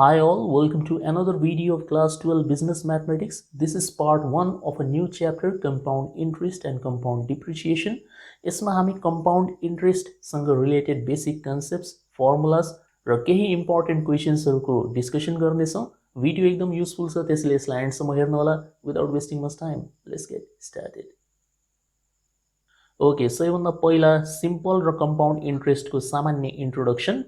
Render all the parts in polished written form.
Hi all, welcome to another video of class 12 business mathematics. This is part 1 of a new chapter, compound interest and compound depreciation. यसमा हामी compound interest सँग related basic concepts, formulas र केही important questions हरुको discussion गर्ने छौं. Video एकदम useful छ, त्यसैले यसलाई एन्ड सम्म हेर्नु होला. Without wasting much time, let's get started. Okay, so सबैभन्दा पहिला simple र compound interest को सामान्य introduction.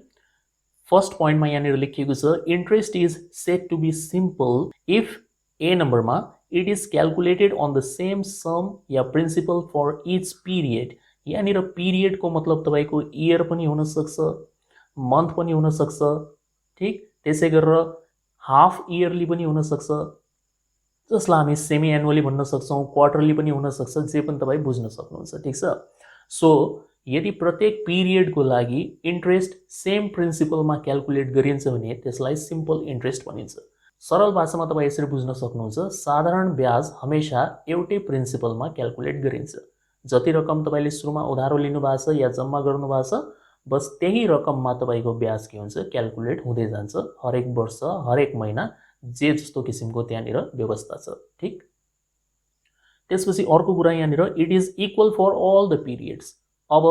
First point मा यहाँनिर लेखिएको छ, interest is said to be simple if a number मा it is calculated on the same sum yeah principal for each period. यहाँनिर period को मतलब तपाईको year पनि हुन सक्छ, month पनि हुन सक्छ, ठीक? त्यसै गरेर half yearly पनि हुन सक्छ, जसलाई हामी semi annually भन्न सक्छौं, quarterly पनि हुन सक्छ, जे पनि तपाई बुझ्न सक्नुहुन्छ, ठीक छ? सो यदि प्रत्येक पिरियड को लागि इन्ट्रेस्ट सेम प्रिन्सिपल मा क्याल्कुलेट गरिन्छ भने त्यसलाई सिम्पल इन्ट्रेस्ट भनिन्छ. सरल भाषामा तपाई यसरी बुझ्न सक्नुहुन्छ, साधारण ब्याज हमेशा एउटै प्रिन्सिपल मा क्याल्कुलेट गरिन्छ. जति रकम तपाईले सुरुमा उधारो लिनु भएको छ या जम्मा गर्नु भएको छ, बस त्यही रकममा तपाईको ब्याज के हुन्छ क्याल्कुलेट हुँदै जान्छ. हरेक वर्ष, हरेक महिना जे जस्तो किसिमको त्यहाँनिर व्यवस्था छ, ठीक? त्यसपछि अर्को कुरा यहाँनिर it is equal for all the periods. अब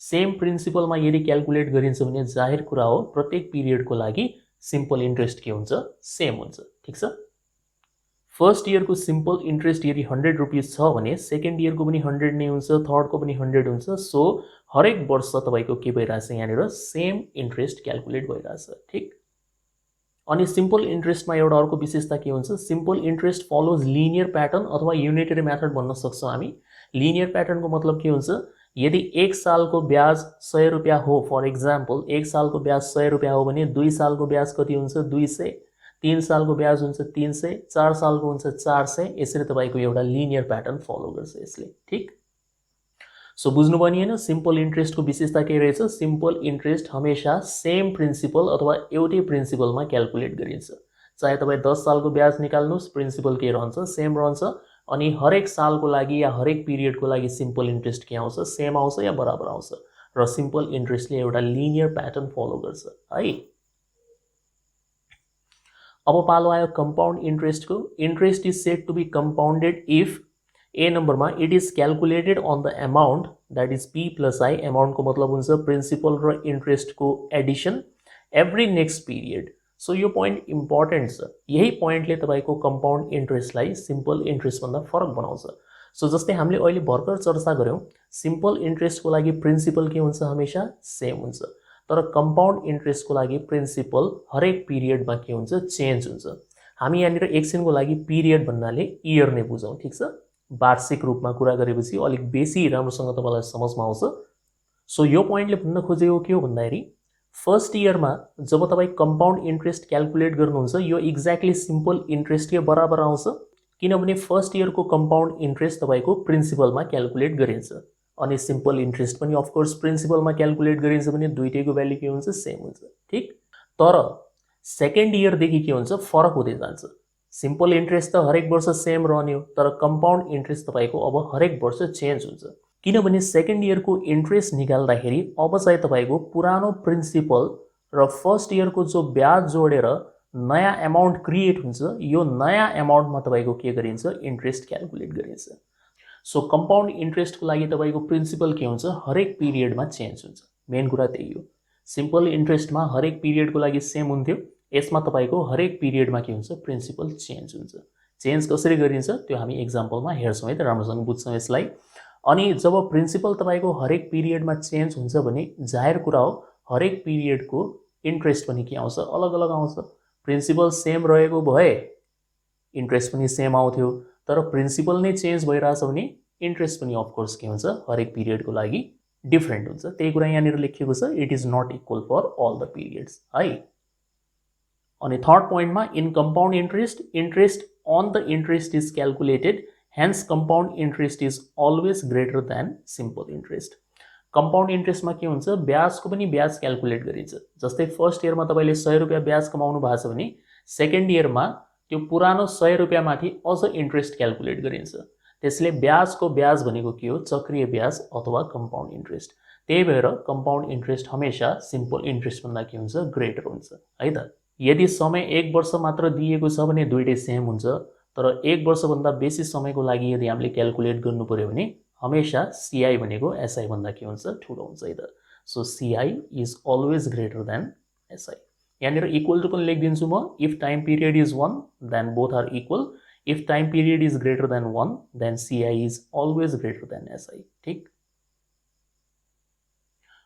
सेम प्रिन्सिपल मा यदि क्याल्कुलेट गरिन्छ भने जाहिर कुरा हो प्रत्येक पिरियड को लागि सिम्पल इन्ट्रेस्ट के हुन्छ सेम हुन्छ, ठीक छ? फर्स्ट इयर को सिम्पल इन्ट्रेस्ट यदि 100 रुपैयाँ छ भने सेकेन्ड इयर को पनि 100 नै हुन्छ, थर्ड को पनि 100 हुन्छ. सो हरेक वर्ष तपाईको के भइराछ यहाँनिर सेम इन्ट्रेस्ट क्याल्कुलेट भइराछ, ठीक? अनि सिम्पल इन्ट्रेस्ट मा एउटा अर्को विशेषता के हुन्छ, simple interest follows linear pattern अथवा युनिटरी मेथड भन्न सक्छौं हामी. लिनियर प्याटर्न को मतलब के हुन्छ, यदि एक साल को ब्याज 100 रुपैयाँ हो, फर एक्जाम्पल एक साल को ब्याज 100 रुपैयाँ हो भने 2 साल को ब्याज कति हुन्छ 200, 3 साल को ब्याज हुन्छ 300, 4 साल को हुन्छ 400. यसरी तपाईको एउटा लिनियर प्याटर्न फलो गर्छ यसले, ठीक? सो बुझ्नु पनि हैन सिम्पल इन्ट्रेस्ट को विशेषता के रहेछ, सिम्पल इन्ट्रेस्ट हमेशा सेम प्रिन्सिपल अथवा एउटै प्रिन्सिपल मा क्याल्कुलेट गरिन्छ. चाहे तपाई 10 साल को ब्याज निकाल्नुस्, प्रिन्सिपल के रहन्छ सेम रहन्छ. अनि हरेक साल को लागि या हरेक पिरियड को लागि सिम्पल इन्ट्रेस्ट के आउँछ सेम आउँछ या बराबर आउँछ. र सिम्पल इन्ट्रेस्टले एउटा लिनियर प्याटर्न फलो गर्छ है. अब पालो आयो कम्पाउन्ड इन्ट्रेस्ट को. Interest is said to be compounded if a number मा it is calculated on the amount that is p plus i. Amount को मतलब हुन्छ प्रिन्सिपल र इन्ट्रेस्ट को addition every next period. So यो पोइन्ट इम्पोर्टेन्ट छ. यही पोइन्टले तपाईको कम्पाउन्ड इन्ट्रेस्टलाई सिम्पल इन्ट्रेस्ट भन्दा फरक बनाउँछ. सो जस्तै हामीले अहिले भर्खर चर्चा गर्यौं, सिम्पल इन्ट्रेस्ट को लागि प्रिन्सिपल के हुन्छ हमेशा सेम हुन्छ. तर कम्पाउन्ड इन्ट्रेस्ट को लागि प्रिन्सिपल हरेक पिरियड मा के हुन्छ चेन्ज हुन्छ. हामी यहाँनिर एकछिनको लागि पिरियड भन्नाले इयर नै बुझौं, ठीक छ? वार्षिक रूपमा कुरा गरेपछि अलिक बेसी राम्रोसँग तपाईलाई समझमा आउँछ. सो यो पोइन्टले भन्न खोजेको के हो भन्दाखेरि फर्स्ट इयर मा जब तपाई कम्पाउन्ड इन्ट्रेस्ट क्याल्कुलेट गर्नुहुन्छ यो एक्ज्याक्टली सिम्पल इन्ट्रेस्ट के बराबर आउँछ, किनभने फर्स्ट इयर को कम्पाउन्ड इन्ट्रेस्ट तपाईको प्रिन्सिपल मा क्याल्कुलेट गरिन्छ. अनि सिम्पल इन्ट्रेस्ट पनि अफ कोर्स प्रिन्सिपल मा क्याल्कुलेट गरिन्छ भने दुईटैको भ्यालु के हुन्छ सेम हुन्छ, ठीक? तर सेकेन्ड इयर देखि के हुन्छ फरक हुँदै जान्छ. सिम्पल इन्ट्रेस्ट त हरेक वर्ष सेम रहने हो, तर कम्पाउन्ड इन्ट्रेस्ट तपाईको अब हरेक वर्ष चेन्ज हुन्छ. किनभने सेकेन्ड इयर को इन्ट्रेस्ट निकाल्दाखेरि अब चाहिँ तपाईको पुरानो प्रिन्सिपल र फर्स्ट इयर को जो ब्याज जोडेर नयाँ अमाउन्ट क्रिएट हुन्छ, यो नयाँ अमाउन्टमा तपाईको के गरिन्छ इन्ट्रेस्ट क्याल्कुलेट गरिन्छ. सो कम्पाउन्ड इन्ट्रेस्ट को लागि तपाईको प्रिन्सिपल के हुन्छ हरेक पिरियडमा चेन्ज हुन्छ. मेन कुरा त्यही हो. सिम्पल इन्ट्रेस्टमा हरेक पिरियड को लागि सेम हुन्थ्यो, यसमा तपाईको हरेक पिरियडमा के हुन्छ प्रिन्सिपल चेन्ज हुन्छ. चेन्ज कसरी गरिन्छ त्यो हामी एक्जाम्पलमा हेर्छौं है त, राम्रोसँग बुझ्छौं यसलाई. अनि जब प्रिन्सिपल तपाईको हरेक पिरियडमा चेन्ज हुन्छ भने जाहिर कुरा हो हरेक पिरियड को इन्ट्रेस्ट पनि के आउँछ अलग अलग आउँछ. प्रिन्सिपल सेम रहेको भए इन्ट्रेस्ट पनि सेम आउँथ्यो, तर प्रिन्सिपल नै चेन्ज भइराछ भने इन्ट्रेस्ट पनि अफ कोर्स के हुन्छ हरेक पिरियड को लागि डिफरेन्ट हुन्छ. त्यही कुरा यहाँनिर लेखिएको छ, it is not equal for all the periods है. अनि थर्ड पोइन्टमा in compound interest, interest on the interest is calculated, hence compound interest is always greater than simple interest. Compound interest में के हुन्छ ब्याज को पनि ब्याज क्याल्कुलेट गरिन्छ. जस्तै फर्स्ट इयर में तपाईले 100 रुपैयाँ ब्याज कमाउनु भएको छ भने सेकेन्ड इयर में त्यो पुरानो 100 रुपैयाँ माथि अझ इन्ट्रेस्ट क्याल्कुलेट गरिन्छ. त्यसले ब्याज को ब्याज भनेको के हो चक्रीय ब्याज अथवा कम्पाउन्ड इन्ट्रेस्ट. त्यही भएर कम्पाउन्ड इन्ट्रेस्ट हमेशा सिम्पल इन्ट्रेस्ट भन्दा के हुन्छ ग्रेटर हुन्छ है त. यदि समय 1 वर्ष मात्र दिएको छ भने दुईटै सेम हुन्छ, तर 1 वर्षभन्दा बेसी समयको लागि यदि हामीले क्याल्कुलेट गर्नु पर्यो भने हमेशा CI भनेको SI भन्दा के हुन्छ, ठुलो हुन्छ है त। So CI is always greater than SI। यहाँनिर इक्वल टु पनि लेखिदिन्छु म। If time period is 1 then both are equal. If time period is greater than 1 then CI is always greater than SI। ठिक।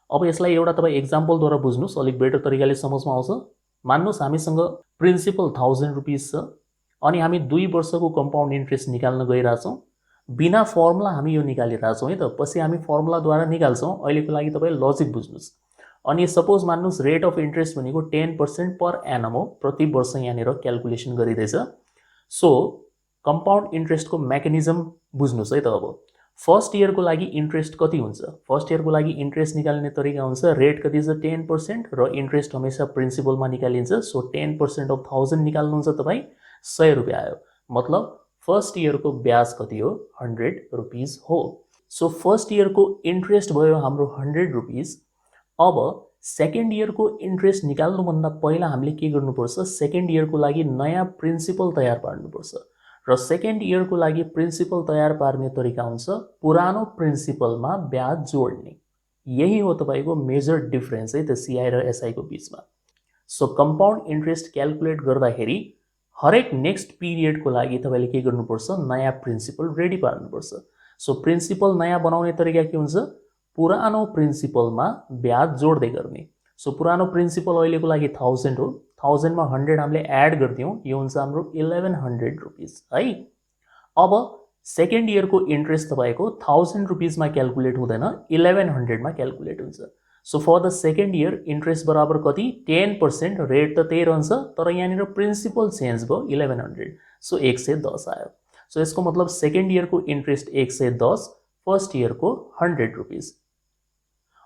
अब यसलाई एउटा तपाईँ एक्जाम्पलद्वारा बुझ्नुहोस्, अलिक बेटर तरिकाले समझमा आउँछ। मान्नुहोस् हामीसँग प्रिन्सिपल 1000 रुपिस छ अनि हामी 2 वर्षको कम्पाउन्ड इन्ट्रेस्ट निकाल्न गइरहेछौँ। बिना फर्मुला हामी यो निकालिरहेछौँ है त। पछि हामी फर्मुलाद्वारा निकाल्छौँ। अहिलेको लागि तपाईँ लजिक बुझ्नुहोस्। अनि सपोज मान्नुहोस् रेट अफ इन्ट्रेस्ट भनेको 10% पर एनम हो, प्रति वर्ष यहाँनिर क्याल्कुलेसन गरिँदैछ। सो कम्पाउन्ड इन्ट्रेस्टको मेकानिजम बुझ्नुहोस् है त। अब फर्स्ट इयरको लागि इन्ट्रेस्ट कति हुन्छ? फर्स्ट इयरको लागि इन्ट्रेस्ट निकाल्ने तरिका हुन्छ रेट कति छ 10% र इन्ट्रेस्ट हमेशा प्रिन्सिपलमा निकालिन्छ। सो 10% अफ 1000 निकाल्नुहुन्छ तपाईँ, 100 रुपियाँ आयो। मतलब फर्स्ट इयरको ब्याज कति हो? 100 रुपिस हो। सो फर्स्ट इयरको इन्ट्रेस्ट भयो हाम्रो 100 रुपिस। अब सेकेन्ड इयरको इन्ट्रेस्ट निकाल्नुभन्दा पहिला हामीले के गर्नुपर्छ? सेकेन्ड इयरको लागि नयाँ प्रिन्सिपल तयार पार्नुपर्छ र सेकेन्ड इयरको लागि प्रिन्सिपल तयार पार्ने तरिका हुन्छ पुरानो प्रिन्सिपलमा ब्याज जोड्ने। यही हो तपाईको मेजर डिफरेन्स है त CI र SI को बीचमा। सो कम्पाउन्ड इन्ट्रेस्ट क्याल्कुलेट गर्दाखेरि हरेक नेक्स्ट पिरियडको लागि तपाईले के गर्नुपर्छ? नयाँ प्रिन्सिपल रेडी पार्नुपर्छ। सो प्रिन्सिपल नयाँ बनाउने तरिका के हुन्छ? पुरानो प्रिन्सिपलमा ब्याज जोड्दै गर्ने। सो पुरानो प्रिन्सिपल अहिलेको लागि 1000 हो। 1000 मा 100 हामीले एड गरिदियौँ, यो हुन्छ हाम्रो 1100 रुपिस है। अब सेकेन्ड इयरको इन्ट्रेस्ट तपाईको 1000 रुपिसमा क्याल्कुलेट हुँदैन, 1100 मा क्याल्कुलेट हुन्छ। So for the second year interest बराबर कति? 10%। रेट त त्यही रहन्छ तर यहाँनिर प्रिन्सिपल चेन्ज भयो 1100। सो 110 आयो। सो यसको मतलब सेकेन्ड इयरको इन्ट्रेस्ट 110, फर्स्ट इयरको 100 रुपिस।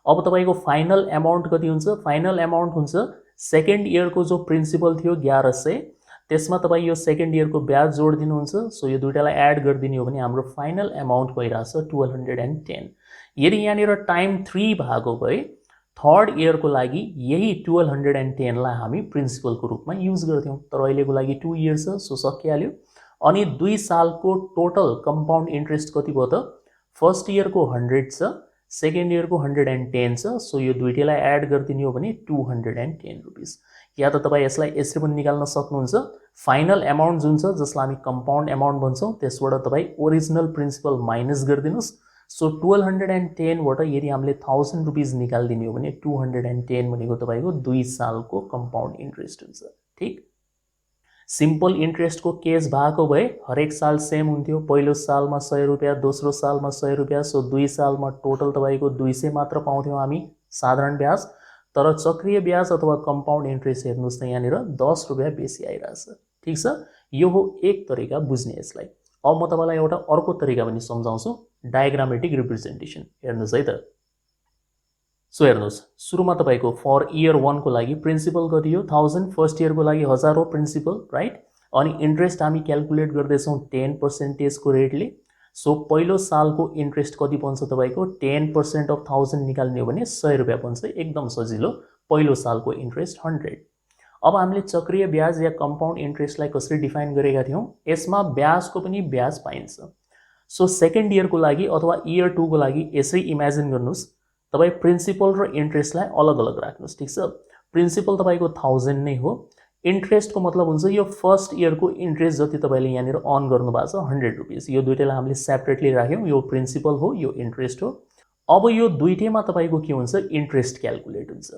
अब तपाईको फाइनल एमाउन्ट कति हुन्छ? फाइनल एमाउन्ट हुन्छ सेकेन्ड इयरको जो प्रिन्सिपल थियो 1100, त्यसमा तपाईँ यो सेकेन्ड इयरको ब्याज जोड दिनुहुन्छ। सो यो दुईटालाई एड गरिदिने हो भने हाम्रो फाइनल एमाउन्ट भइरहेछ 1210। यदि यहाँनिर टाइम 3 भएको भए थर्ड इयरको लागि यही 1210 लाई हामी प्रिन्सिपलको रूपमा युज गर्थ्यौँ, तर अहिलेको लागि 2 इयर छ। सो सकिहाल्यो। अनि 2 सालको टोटल कम्पाउन्ड इन्ट्रेस्ट कति भयो त? फर्स्ट इयरको 100 छ, सेकेन्ड इयरको 110 छ। सो यो दुईटैलाई एड गरिदिने हो भने 210 रुपिस। या त तपाईँ यसलाई यसरी पनि निकाल्न सक्नुहुन्छ। फाइनल एमाउन्ट जुन छ जसलाई हामी कम्पाउन्ड एमाउन्ट भन्छौँ त्यसबाट तपाईँ ओरिजिनल प्रिन्सिपल माइनस गरिदिनुहोस्। सो 1210 बाट यदि हामीले 1000 रुपिस निकालिदिने हो भने 210 भनेको तपाईँको 2 सालको कम्पाउन्ड इन्ट्रेस्ट हुन्छ। ठिक। सिम्पल इन्ट्रेस्टको केस भएको भए हरेक साल सेम हुन्थ्यो। पहिलो सालमा 100 रुपियाँ, दोस्रो सालमा 100 रुपियाँ। सो 2 सालमा टोटल तपाईको 200 मात्र पाउँथ्यौँ हामी साधारण ब्याज। तर चक्रीय ब्याज अथवा कम्पाउन्ड इन्ट्रेस्ट हेर्नुहोस् त यहाँनिर 10 रुपियाँ बेसी आइरहेछ। ठिक छ। यो हो एक तरिका बुझ्ने यसलाई। अब म तपाईलाई एउटा अर्को तरिका पनि सम्झाउँछु, डायग्रामेटिक रिप्रेजेन्टेसन। हेर्नुहोस् है त। सो हेर्नुहोस्, सुरुमा तपाईको फर इयर 1 को लागि प्रिन्सिपल कति हो? 1000। फर्स्ट इयरको लागि 1000 हो प्रिन्सिपल, राइट। अनि इन्ट्रेस्ट हामी क्याल्कुलेट गर्दैछौँ 10% को रेटले। सो पहिलो सालको इन्ट्रेस्ट कति बन्छ तपाईको? 10% अफ 1000 निकाल्ने हो भने 100 रुपियाँ बन्छ। एकदम सजिलो। पहिलो सालको इन्ट्रेस्ट 100। अब हामीले चक्रीय ब्याज या कम्पाउन्ड इन्ट्रेस्टलाई कसरी डिफाइन गरेका थियौँ? यसमा ब्याजको पनि ब्याज पाइन्छ। सो सेकेन्ड इयरको लागि अथवा इयर 2 को लागि यसरी इमेजिन गर्नुहोस्, तपाईँ प्रिन्सिपल र इन्ट्रेस्टलाई अलग अलग राख्नुहोस्। ठिक छ। प्रिन्सिपल तपाईको 1000 नै हो। इन्ट्रेस्टको मतलब हुन्छ यो फर्स्ट इयरको इन्ट्रेस्ट जति तपाईले यहाँनिर अर्न गर्नुभएको छ 100 रुपिस। यो दुईटैलाई हामीले सेपरेटली राख्यौँ। यो प्रिन्सिपल हो, यो इन्ट्रेस्ट हो। अब यो दुईटैमा तपाईको के हुन्छ? इन्ट्रेस्ट क्याल्कुलेट हुन्छ।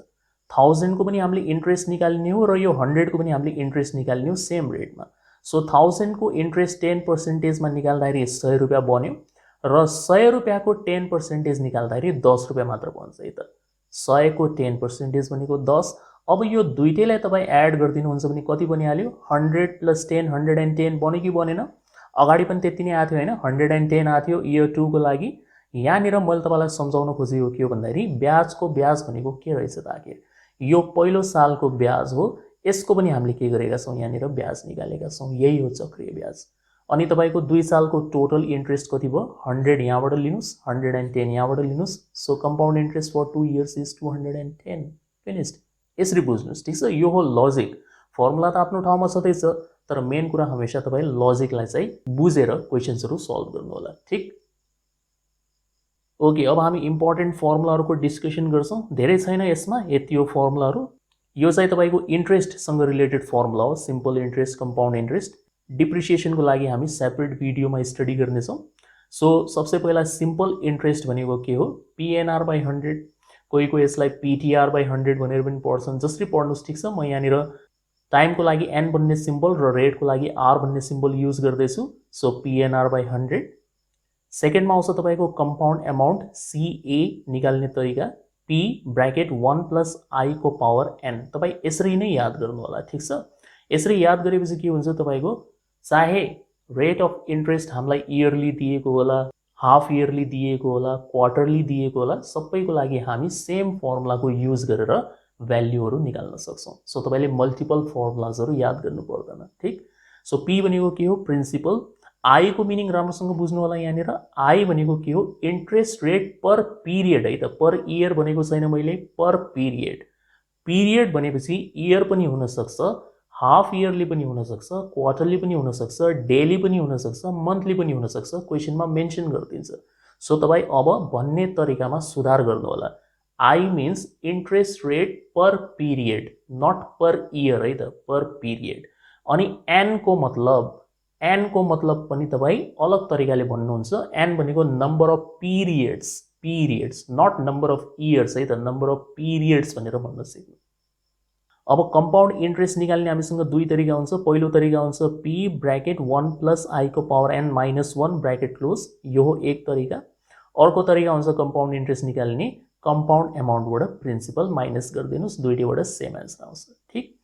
1000 को पनि हामीले इन्ट्रेस्ट निकाल्ने हो र यो 100 को पनि हामीले इन्ट्रेस्ट निकाल्ने हो सेम रेटमा। सो 1000 को इन्ट्रेस्ट 10% मा निकाल्दाखेरि 100 रुपियाँ बन्यो र 100 रुपियाँको 10% निकाल्दाखेरि 10 रुपियाँ मात्र बन्छ है त। 100 को 10% भनेको 10। अब यो दुईटैलाई तपाईँ एड गरिदिनुहुन्छ भने कति बनिहाल्यो? 100 + 10 110 बन्यो कि बनेन? अगाडि पनि त्यति नै आएको थियो हैन? 110 आएको थियो इयर 2 को लागि। यहाँनिर मैले तपाईलाई सम्झाउन खोजेको के हो भन्दाखेरि ब्याजको ब्याज भनेको के रहेछ त आखिर? यो पहिलो सालको ब्याज हो। यसको पनि हामीले के गरेका छौँ? यहाँनिर ब्याज निकालेका छौँ। यही हो चक्रीय ब्याज। अनि तपाईको 2 सालको टोटल इन्ट्रेस्ट कति भयो? 100 यहाँबाट लिनुस्, 110 यहाँबाट लिनुस्। So compound interest for 2 years is 210। Finished. यसरी बुझ्नुस्। ठीक छ। यो हो लजिक फर्मुला त आफ्नो ठाउँमा छँदैछ, तर मेन कुरा हमेशा तपाईं लजिकलाई चाहिँ बुझेर क्वेशन्सहरु सल्भ गर्नु होला। ठीक, ओके। अब हामी इम्पोर्टेन्ट फर्मुलाहरुको डिस्कसन गर्छौं। धेरै छैन यसमा, यति हो फर्मुलाहरु। यो चाहिँ तपाईको इन्ट्रेस्ट सँग रिलेटेड फर्मुला हो, simple interest, compound interest. Depreciation को लागि हामी सेपरेट भिडियोमा स्टडी गर्ने छौं। सो सबसे पहिला सिम्पल इन्ट्रेस्ट भनेको के हो? PNR by 100, कोही यसलाई PTR by 100 भनेर पनि पढ्छन्, जसरी पढ्नुस्। ठीक छ, म यहाँनिर टाइम को लागि n भन्ने सिम्बल र रेट को लागि r भन्ने सिम्बल युज गर्दैछु। So PNR by 100। सेकेन्डमा आउँछ तपाईको कम्पाउन्ड अमाउन्ट CA निकाल्ने तरिका, P ब्रैकेट 1 plus I को पावर n। तपाई यसरी नै याद गर्नु होला। ठीक छ, यसरी याद गरेपछि के हुन्छ तपाईको, चाहे रेट अफ इन्ट्रेस्ट हामीलाई इयरली दिएको होला, हाफ इयरली दिएको होला, क्वार्टरली दिएको होला, सबैको लागि हामी सेम फर्मुलाको युज गरेर भ्यालुहरु निकाल्न सक्छौं। सो तपाईले मल्टिपल फर्मुलाजहरु याद गर्नु पर्दैन। ठीक, सो P भनेको के हो? प्रिन्सिपल। I को मिनिङ राम्रोसँग बुझ्नु होला। यहाँनिर I भनेको के हो? इन्ट्रेस्ट रेट पर पिरियड है त, पर इयर भनेको छैन मैले, पर पिरियड। पिरियड भनेपछि इयर पनि हुन सक्छ, हाफ इयरली पनि हुन सक्छ, क्वार्टरली पनि हुन सक्छ, डेली पनि हुन सक्छ, मन्थली पनि हुन सक्छ, क्वेशनमा मेन्सन गरिदिन्छ। सो तपाई अब भन्ने तरिकामा सुधार गर्नु होला। I means interest rate per period, not per year है त, पर पिरियड। अनि N को मतलब पनि तपाई अलग तरिकाले भन्नुहुन्छ। N भनेको number of periods, not number of years है त, नम्बर अफ पिरियड्स भनेर भन्न सिक्नु। अब कम्पाउन्ड इन्ट्रेस्ट निकाल्ने हामीसँग दुई तरिका हुन्छ। पहिलो तरिका हुन्छ P ब्रैकेट 1 plus I को power n minus 1 bracket close, यो हो एक तरिका। अर्को तरिका हुन्छ कम्पाउन्ड इन्ट्रेस्ट निकाल्ने, compound अमाउन्टबाट principal minus गरिदिनुस्, दुईटैबाट same answer आउँछ। ठीक,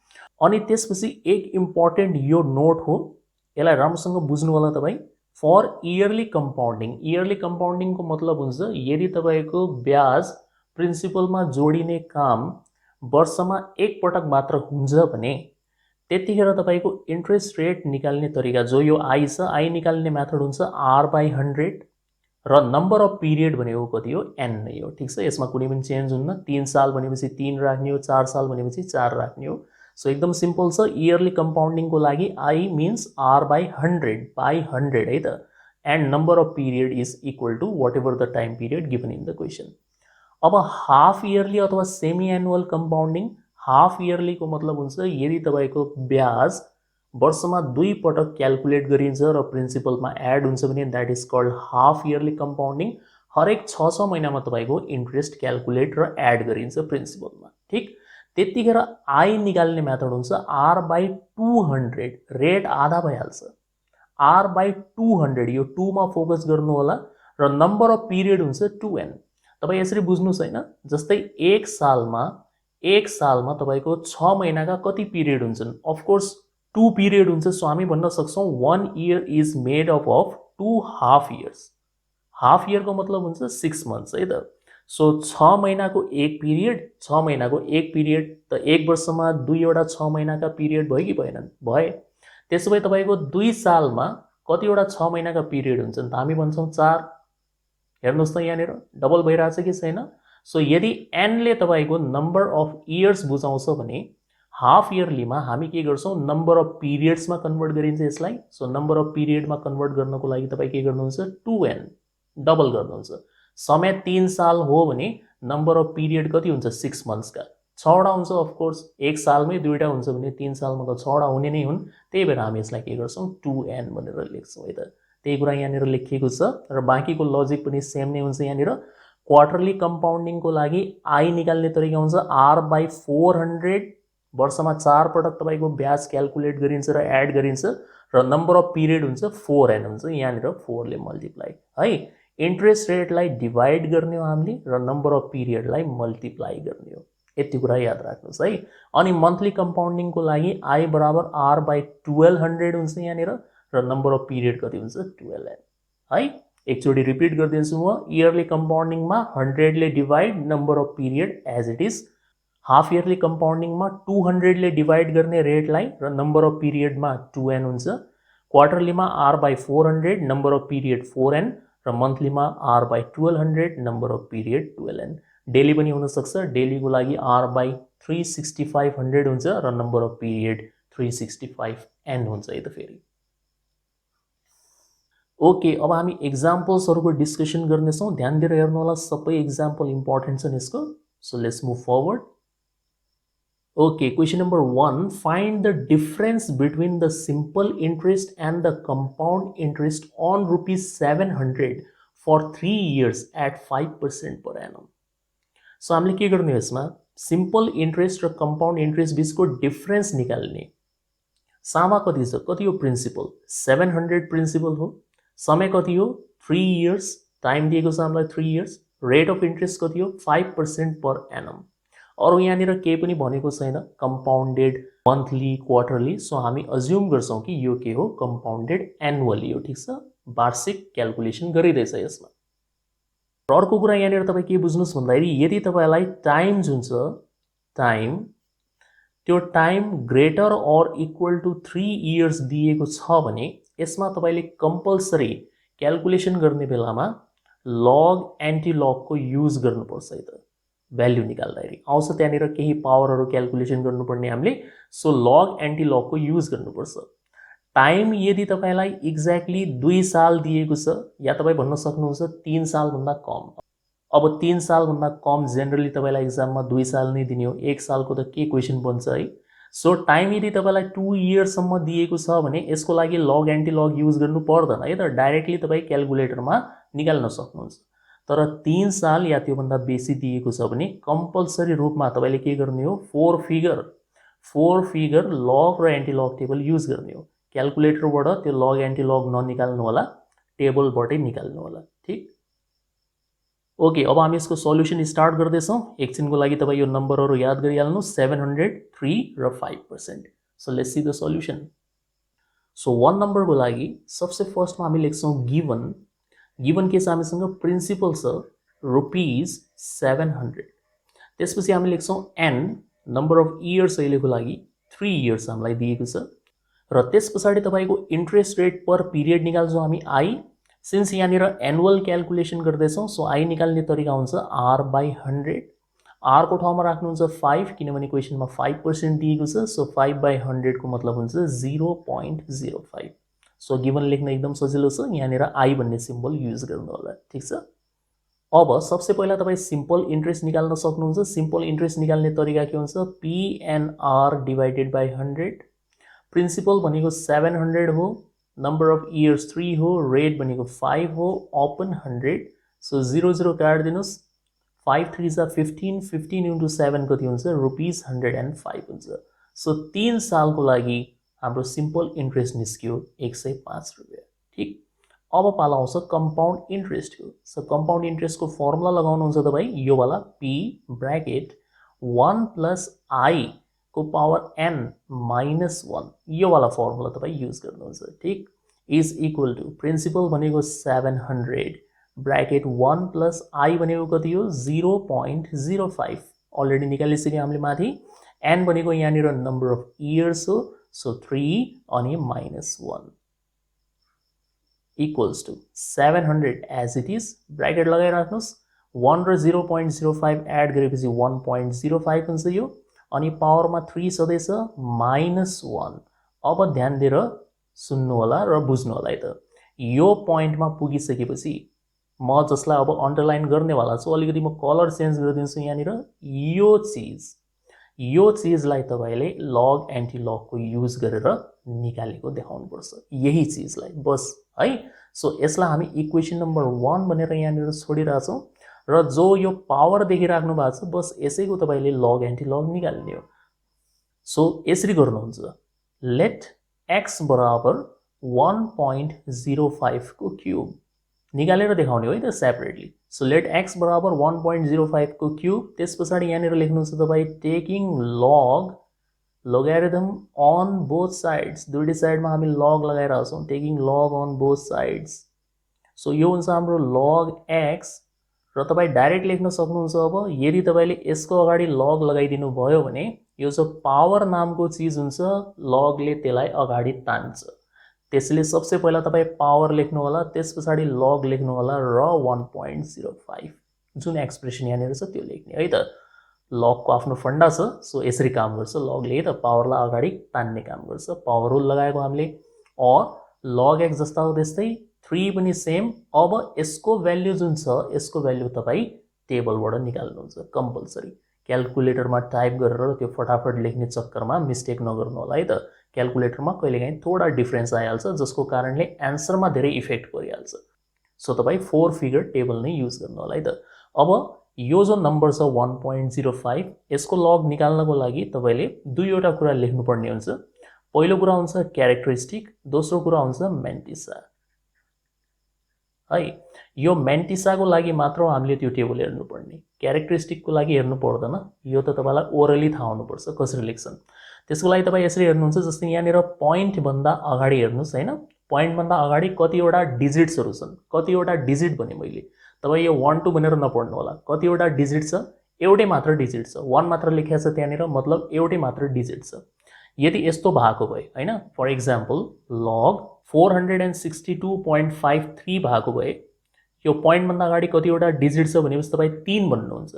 अनि त्यसपछि एक इम्पोर्टेन्ट यो नोट हो, यसलाई राम्रोसँग बुझ्नु होला तपाई। फर इयरली कम्पाउन्डिङ को मतलब हुन्छ यदि तपाईको ब्याज प्रिन्सिपलमा जोडिने काम वर्षमा एक पटक मात्र हुन्छ भने त्यतिखेर तपाईको इन्ट्रेस्ट रेट निकाल्ने तरिका जो यो I छ, I निकाल्ने मेथड हुन्छ R by 100 र नम्बर अफ पिरियड भनेको कति हो? n नै हो। ठीक छ, यसमा कुनै पनि चेन्ज हुन्न। 3 साल भनेपछि 3 राख्ने हो, 4 साल भनेपछि 4 राख्ने हो। सो एकदम सिम्पल छ। इयरली कम्पाउन्डिङ को लागि I मीन्स R by 100 है त, and number of period is equal to whatever the time period given in the question. अब हाफ इयरली अथवा semi annual compounding, half yearly को मतलब हुन्छ यदि तपाईको ब्याज वर्षमा दुई पटक क्याल्कुलेट गरिन्छ र प्रिन्सिपलमा एड हुन्छ भने that is called half yearly compounding. हरेक 6 महिनामा तपाईको इन्ट्रेस्ट क्याल्कुलेट र एड गरिन्छ प्रिन्सिपलमा। ठीक, त्यतिखेर I निकाल्ने मेथड हुन्छ R by 200, रेट आधा भइहाल्छ, R by 200, यो 2 मा फोकस गर्नु होला, र नम्बर अफ पिरियड हुन्छ 2n। तपाई यसरी बुझ्नुस् हैन, जस्तै एक सालमा तपाईको 6 महिनाका कति पिरियड हुन्छन्? अफ कोर्स 2 पिरियड हुन्छ। सो हामी भन्न सक्छौं 1 year is made up of 2 half years. Half year को मतलब हुन्छ 6 मन्थ्स है त। सो 6 महिनाको एक पिरियड त एक वर्षमा दुईवटा 6 महिनाका पिरियड भयो कि भएनन्? भए। त्यसो भए तपाईको 2 सालमा कतिवटा 6 महिनाका पिरियड हुन्छन्? त हामी भन्छौं 4। हेर्नुस् त यहाँनिर डबल भइराछ कि छैन? सो यदि n ले तपाईको नम्बर अफ इयर्स बुझाउँछ भने हाफ इयरलीमा हामी के गर्छौं? नम्बर अफ पिरियड्समा कन्भर्ट गरिन्छ यसलाई। सो नम्बर अफ पिरियडमा कन्भर्ट गर्नको लागि तपाई के गर्नुहुन्छ? 2n डबल गर्नुहुन्छ। समय 3 साल हो भने नम्बर अफ पिरियड कति हुन्छ? 6 मन्थ्सका 6 वटा हुन्छ। अफ कोर्स एक सालमै दुईटा हुन्छ भने 3 सालमा त 6 वटा हुने नै हुन्। त्यही भएर हामी यसलाई के गर्छौं? 2n भनेर लेख्छौं है त। त्यही कुरा यहाँनिर लेखिएको छ र बाँकीको लजिक पनि सेम नै हुन्छ। यहाँनिर क्वार्टरली कम्पाउन्डिङ को लागि I निकाल्ने तरिका हुन्छ R by 400, वर्षमा 4 पटक तपाईको ब्याज क्याल्कुलेट गरिन्छ र एड गरिन्छ, र नम्बर अफ पिरियड हुन्छ 4n हुन्छ। यहाँनिर 4 ले मल्टिप्लाई है। इन्ट्रेस्ट रेटलाई डिवाइड गर्ने हो हामीले र नम्बर अफ पिरियडलाई मल्टिप्लाई गर्ने हो। यति कुरा याद राख्नुस् है। अनि मन्थली कम्पाउन्डिङ को लागि I बराबर R by 1200 हुन्छ यहाँनिर, र नम्बर अफ पिरियड कति हुन्छ? 12n है। एकचोटी रिपिट गरिदिन्छु म। इयरली कम्पाउन्डिङमा 100 ले divide number of period as it is. Half yearly कम्पाउन्डिङमा 200 ले डिवाइड गर्ने रेटलाई र नम्बर अफ पिरियडमा 2n हुन्छ। क्वार्टरलीमा R by 400, number of period 4n, र मन्थलीमा R by 1200, number of period 12n। Daily पनि हुन सक्छ, डेली को लागि R by 36500 हुन्छ र नम्बर अफ पिरियड 365n हुन्छ है त फेरि। ओके, अब हामी एक्जाम्पल्सहरुको डिस्कसन गर्नेछौं। ध्यान दिएर हेर्नु होला, सबै एक्जाम्पल इम्पोर्टेन्ट छन् यसको। So let's move forward. Okay, question number 1, find the difference between the simple interest and the compound interest on ₹700 for 3 years at 5% per annum. So हामीले के गर्ने हो यसमा, सिम्पल इन्ट्रेस्ट र कम्पाउन्ड इन्ट्रेस्ट बीचको difference निकाल्ने। सामा कति छ, कति हो प्रिन्सिपल, 700 प्रिन्सिपल हो, समय कति हो 3 इयर्स, टाइम दिएको छ हामीलाई 3 इयर्स, रेट अफ इन्ट्रेस्ट कति हो 5% पर एनम। अरु यहाँनिर केही पनि भनेको छैन, कम्पाउन्डेड मन्थली क्वार्टरली। सो हामी अज्युम गर्छौं कि यो के हो, कम्पाउन्डेड एनुअली हो। ठीक छ, वार्षिक क्याल्कुलेसन गरिरहेछ यसमा। र अर्को कुरा यहाँनिर तपाई के बुझ्नुस् भन्दाखेरि, यदि तपाईलाई टाइम जुन छ, टाइम त्यो time greater or equal to 3 years दिएको छ भने यसमा तपाईले कम्पल्सरी क्याल्कुलेसन गर्ने बेलामा लग एन्टी लगको युज गर्नुपर्छ है त। भ्याल्यु निकाल्दाखेरि आउँछ त्यहाँनिर केही पावरहरु क्याल्कुलेसन गर्नुपर्ने हामीले। सो लग एन्टी लगको युज गर्नुपर्छ। टाइम यदि तपाईलाई एक्ज्याक्टली 2 साल दिएको छ, या तपाई भन्न सक्नुहुन्छ 3 साल भन्दा कम। अब 3 साल भन्दा कम जेनरली तपाईलाई एक्जाममा 2 साल नै दिने हो। 1 सालको त के क्वेशन बन्छ है। सो टाइम यदि तपाईलाई 2 इयर्स सम्म दिएको छ भने यसको लागि लग एन्टी लग युज गर्नु पर्दैन है त, डाइरेक्टली तपाई क्याल्कुलेटरमा निकाल्न सक्नुहुन्छ। तर 3 साल या त्यो भन्दा बेसी दिएको छ भने कम्पल्सरी रूपमा तपाईले के गर्ने हो, 4 फिगर लग र एन्टी लग टेबल युज गर्ने हो। क्याल्कुलेटरबाट त्यो लग एन्टी लग ननिकाल्नु होला, टेबलबाटै निकाल्नु होला। ठीक, ओके, अब हामी यसको सल्युसन स्टार्ट गर्दैछौं। एकछिनको लागि तपाई यो नम्बरहरु याद गरिहाल्नु, 700, 3 र 5%। So let's see the solution. So 1 नम्बरको लागि सबसे फर्स्टमा हामी लेख्छौं गिवन। गिवन के छ हामीसँग, प्रिन्सिपल छ ₹700। त्यसपछि हामी लेख्छौं n, नम्बर अफ इयर्स अहिलेको लागि 3 इयर्स हामीलाई दिएको छ। र त्यसपछि तपाईको इन्ट्रेस्ट रेट पर पिरियड निकाल्छौं हामी i। सिन्स यहाँनिर एनुअल क्याल्कुलेसन गर्दैछौं, सो i निकाल्ने तरिका हुन्छ r/100। r को ठाउँमा राख्नुहुन्छ 5, किनभने क्वेशनमा 5% दिएको छ। सो 5/100 को मतलब हुन्छ 0.05। सो गिवन लेख्न एकदम सजिलो छ, यहाँनिर i भन्ने सिम्बल युज गर्नु होला। ठीक छ, अब सबसे पहिला तपाई सिम्पल इन्ट्रेस्ट निकाल्न सक्नुहुन्छ। सिम्पल इन्ट्रेस्ट निकाल्ने तरिका के हुन्छ, PNR डिवाइडेड बाइ 100। प्रिन्सिपल भनेको 700 हो, नम्बर अफ इयर्स 3 हो, रेट भनेको 5 हो, ओपन 100। सो 0 0 काट दिनुस्, 5 3 जा 15, 15 into 7 कति हुन्छ, ₹105 हुन्छ। सो 3 सालको लागि हाम्रो सिम्पल इन्ट्रेस्ट निस्क्यो 105 रुपैयाँ। ठीक, अब पाला आउँछ कम्पाउन्ड इन्ट्रेस्टको। सो कम्पाउन्ड इन्ट्रेस्टको फर्मुला लगाउनुहुन्छ तपाई, यो वाला p ब्रैकेट 1 + i को पावर n - 1, यो वाला फर्मुला तपाई युज गर्नुहुन्छ। ठीक, इज इक्वल टु प्रिन्सिपल भनेको 700 ब्रैकेट 1 + i भनेको कति हो, 0.05। अलरेडी निकालिसक्यौं हामीले माथि। n भनेको यहाँनिर नम्बर अफ इयर्स हो, सो 3 अनि -1 equals to 700 as it is, bracket लगाइराख्नुस्। 1 र 0.05 एड गरेपछि 1.05 हुन्छ यो, अनि पावरमा 3 सदैछ -1। अब ध्यान दिएर सुन्नु होला र बुझ्नु होला है त। यो पोइन्टमा पुगिसकेपछि म जसलाई अब अन्डरलाइन गर्नेवाला छु, अलिकति म कलर चेन्ज गरिदिन्छु यहाँनिर। यो चीजलाई तपाईले लग एन्टी लगको युज गरेर निकालेको देखाउनुपर्छ, यही चीजलाई बस है। सो यसलाई हामी इक्वेसन नम्बर 1 भनेर यहाँनिर छोडिराछौं, र जो यो पावर देखिराख्नु भएको छ, बस यसैको तपाईले लग एन्टी लग निकाल्ने हो। सो यसरी गर्नुहुन्छ, लेट x बराबर 1.05 को क्यूब निकालेर देखाउने हो है त सेपरेटली। सो लेट x बराबर 1.05 को क्यूब। त्यसपछि यहाँनिर लेख्नुहुन्छ तपाई taking log logarithm on both sides. दुईटै साइडमा हामी लग लगाइरहेका छौं, taking log on both sides. So यो हुन्छ हाम्रो लग x, र तपाई डाइरेक्ट लेख्न सक्नुहुन्छ। अब यदि तपाईले यसको अगाडि लग लगाइदिनु भयो भने यो जो पावर नामको चीज हुन्छ, लगले त्यसलाई अगाडि तान्छ। त्यसैले सबसे पहिला तपाई पावर लेख्नु होला, त्यसपछि लग लेख्नु होला र 1.05 जुन एक्सप्रेसन यहाँनिर छ त्यो लेख्ने है त। लगको आफ्नो फन्डा छ, सो यसरी काम गर्छ। लगले त पावरलाई अगाडि तान्ने काम गर्छ। पावर रुल लगाएको हामीले। और log x जस्ता हो त्यस्तै 3 पनि सेम। अब यसको भ्याल्यु जुन छ, यसको भ्याल्यु तपाईँ टेबलबाट निकाल्नुहुन्छ कम्पलसरी। क्यालकुलेटरमा टाइप गरेर त्यो फटाफट लेख्ने चक्करमा मिस्टेक नगर्नु होला है त। क्यालकुलेटरमा कहिलेकाहीँ थोडा डिफरेन्स आइहाल्छ, जसको कारणले एन्सरमा धेरै इफेक्ट परिहाल्छ। सो तपाईँ 4 फिगर टेबल नै युज गर्नु होला है त। अब यो जो नम्बर छ 1.05, यसको लग निकाल्नको लागि तपाईँले दुईवटा कुरा लेख्नुपर्ने हुन्छ। पहिलो कुरा हुन्छ क्यारेक्टरिस्टिक, दोस्रो कुरा हुन्छ मेन्टिसा है। यो मेन्टिसाको लागि मात्र हामीले त्यो टेबल हेर्नुपर्ने, क्यारेक्टरिस्टिकको लागि हेर्नु पर्दैन। यो त तपाईँलाई ओरली थाहा हुनुपर्छ कसरी लेख्छन्। त्यसको लागि तपाईँ यसरी हेर्नुहुन्छ, जस्तै यहाँनिर पोइन्टभन्दा अगाडि हेर्नुहोस् होइन। पोइन्टभन्दा अगाडि कतिवटा डिजिट्सहरू छन्, कतिवटा डिजिट भने मैले तपाईँ यो 1 2 भनेर नपढ्नु होला। कतिवटा डिजिट छ, एउटै मात्र डिजिट छ, 1 मात्र लेखेको छ त्यहाँनिर, मतलब एउटै मात्र डिजिट छ। यदि यस्तो भएको भए होइन, फर इक्जाम्पल लग 462.53 भएको भए, यो पोइन्टभन्दा अगाडि कतिवटा डिजिट छ भनेपछि तपाईँ 3 भन्नुहुन्छ।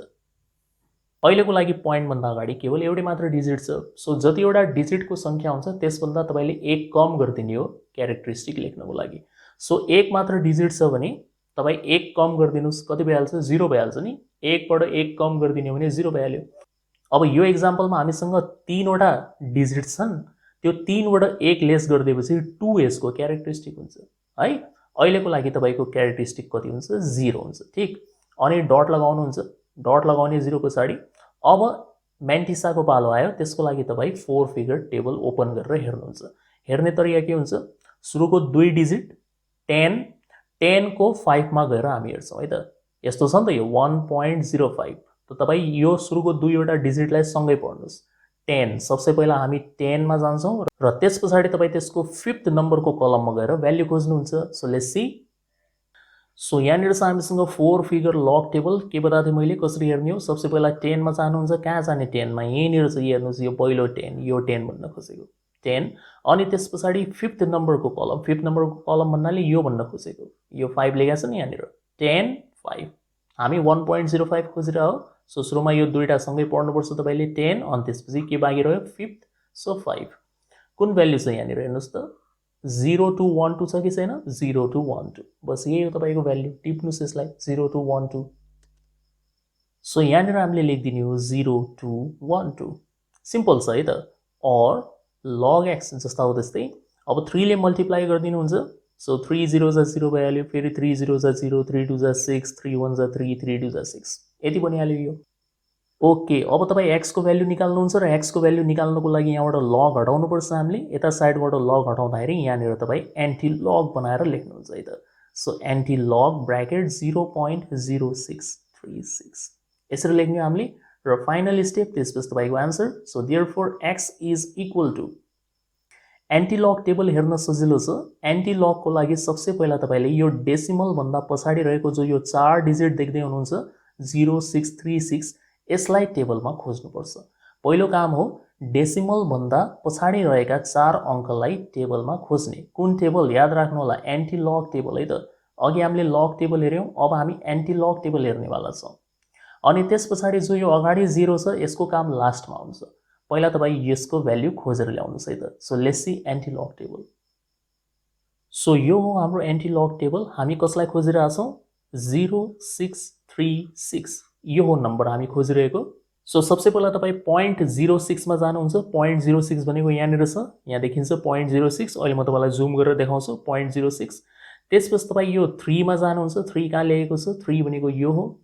अहिलेको लागि पोइन्टभन्दा अगाडि केवल एउटै मात्र डिजिट छ। सो जतिवटा डिजिटको सङ्ख्या हुन्छ त्यसभन्दा तपाईँले 1 कम गरिदिने हो क्यारेक्टरिस्टिक लेख्नको लागि। सो 1 मात्र डिजिट छ भने तपाईँ 1 कम गरिदिनुहोस्, कति भइहाल्छ? 0 भइहाल्छ नि। 1 बाट 1 कम गरिदिने हो भने 0 भइहाल्यो। अब यो एक्जाम्पलमा हामीसँग 3 वटा डिजिट छन्, त्यो 3 बाट 1 लेस गरिदिएपछि 2 यसको क्यारेक्टरिस्टिक हुन्छ है। अहिलेको लागि तपाईँको क्यारेक्टरिस्टिक कति हुन्छ? 0 हुन्छ। ठिक, अनि डट लगाउनुहुन्छ, डट लगाउने 0 पछाडि। अब मेन्टिसाको पालो आयो, त्यसको लागि तपाईँ 4 फिगर टेबल ओपन गरेर हेर्नुहुन्छ। हेर्ने तरिका के हुन्छ? सुरुको 2 डिजिट 10 को 5 मा गएर हामी हेर्छौँ है त। यस्तो छ नि त यो 1.05, त तपाईँ यो सुरुको दुईवटा डिजिटलाई सँगै पढ्नुहोस्। 10 सबसे पहिला हामी 10 मा जान्छौँ र त्यस पछाडि तपाईँ त्यसको 5th नम्बरको कलममा गएर भ्याल्यु खोज्नुहुन्छ। So let's see. सो यहाँनिर छ हामीसँग 4 फिगर लग टेबल। के बताएको थिएँ मैले कसरी हेर्ने हो? सबसे पहिला 10 मा जानुहुन्छ। कहाँ जाने? 10 मा। यहीँनिर छ, हेर्नुहोस् यो पहिलो 10, यो 10 भन्न खोजेको 10। अनि त्यस पछाडि 5th नम्बरको कलम, 5th नम्बरको कलम भन्नाले यो भन्न खोजेको, यो 5 लेखेको छ नि यहाँनिर, 10 5। हामी 1.05 खोजेर हो। सो सुरुमा यो दुईटा सँगै पढ्नुपर्छ तपाईँले, 10, अनि त्यसपछि के बाँकी रह्यो? 5th, so 5। कुन भ्याल्यु छ यहाँनिर हेर्नुहोस् त, 0 to 1 2 छ कि छैन? 0 to 1 2, बस यही हो तपाईँको भ्याल्यु। टिप्नुहोस् यसलाई, 0 to 1 2। सो यहाँनिर हामीले लेखिदिने हो 0 to 1 2। सिम्पल छ है त। और log x जस्ता हो त्यस्तै। अब 3 ले मल्टिप्लाई गरिदिनुहुन्छ। सो 3 0 जा 0 भइहाल्यो, फेरि 3 0 जा 0, 3 2 जा 6, 3 1 जा 3, 3 2 जा 6, यति बनिहाल्यो यो। ओके, अब तपाईँ x को भ्याल्यु निकाल्नुहुन्छ र x को भ्याल्यु निकाल्नको लागि यहाँबाट लग हटाउनुपर्छ हामीले। यता साइडबाट लग हटाउँदाखेरि यहाँनिर तपाईँ एन्टी लग बनाएर लेख्नुहुन्छ है त। सो एन्टी लग ब्र्याकेट 0.0636, यसरी लेख्ने हामीले। र फाइनल स्टेप, त्यसपछि तपाईँको answer. So therefore x is equal to, anti log table हेर्न सजिलो छ। एन्टी लगको लागि सबसे पहिला तपाईँले यो डेसिमल भन्दा पछाडि रहेको जो यो 4 डिजिट देख्दै हुनुहुन्छ 0636, यसलाई टेबलमा खोज्नुपर्छ। पहिलो काम हो डेसिमल भन्दा पछाडि रहेका 4 अङ्कलाई टेबलमा खोज्ने। कुन टेबल? याद राख्नु होला, एन्टी लग टेबल है त। अघि हामीले लग टेबल हेऱ्यौँ, अब हामी एन्टी लग टेबल हेर्नेवाला छौँ। अनि त्यस पछाडि जो यो अगाडि 0 छ, यसको काम लास्टमा हुन्छ। पहिला तपाईँ यसको भ्याल्यु खोजेर ल्याउनुहोस् है त। So let's C anti log table. So यो हो हाम्रो एन्टी लग टेबल। हामी कसलाई खोजिरहेका छौँ? 0636, यो हो नम्बर हामी खोजिरहेको। सो सबसे पहिला तपाईँ 0.06 मा जानुहुन्छ। 0.06 भनेको यहाँनिर छ, यहाँ देखिन्छ 0.06। अहिले म तपाईँलाई जुम गरेर देखाउँछु 0.06। त्यसपछि तपाईँ यो 3 मा जानुहुन्छ। 3 कहाँ लेखेको छ? 3 भनेको यो हो।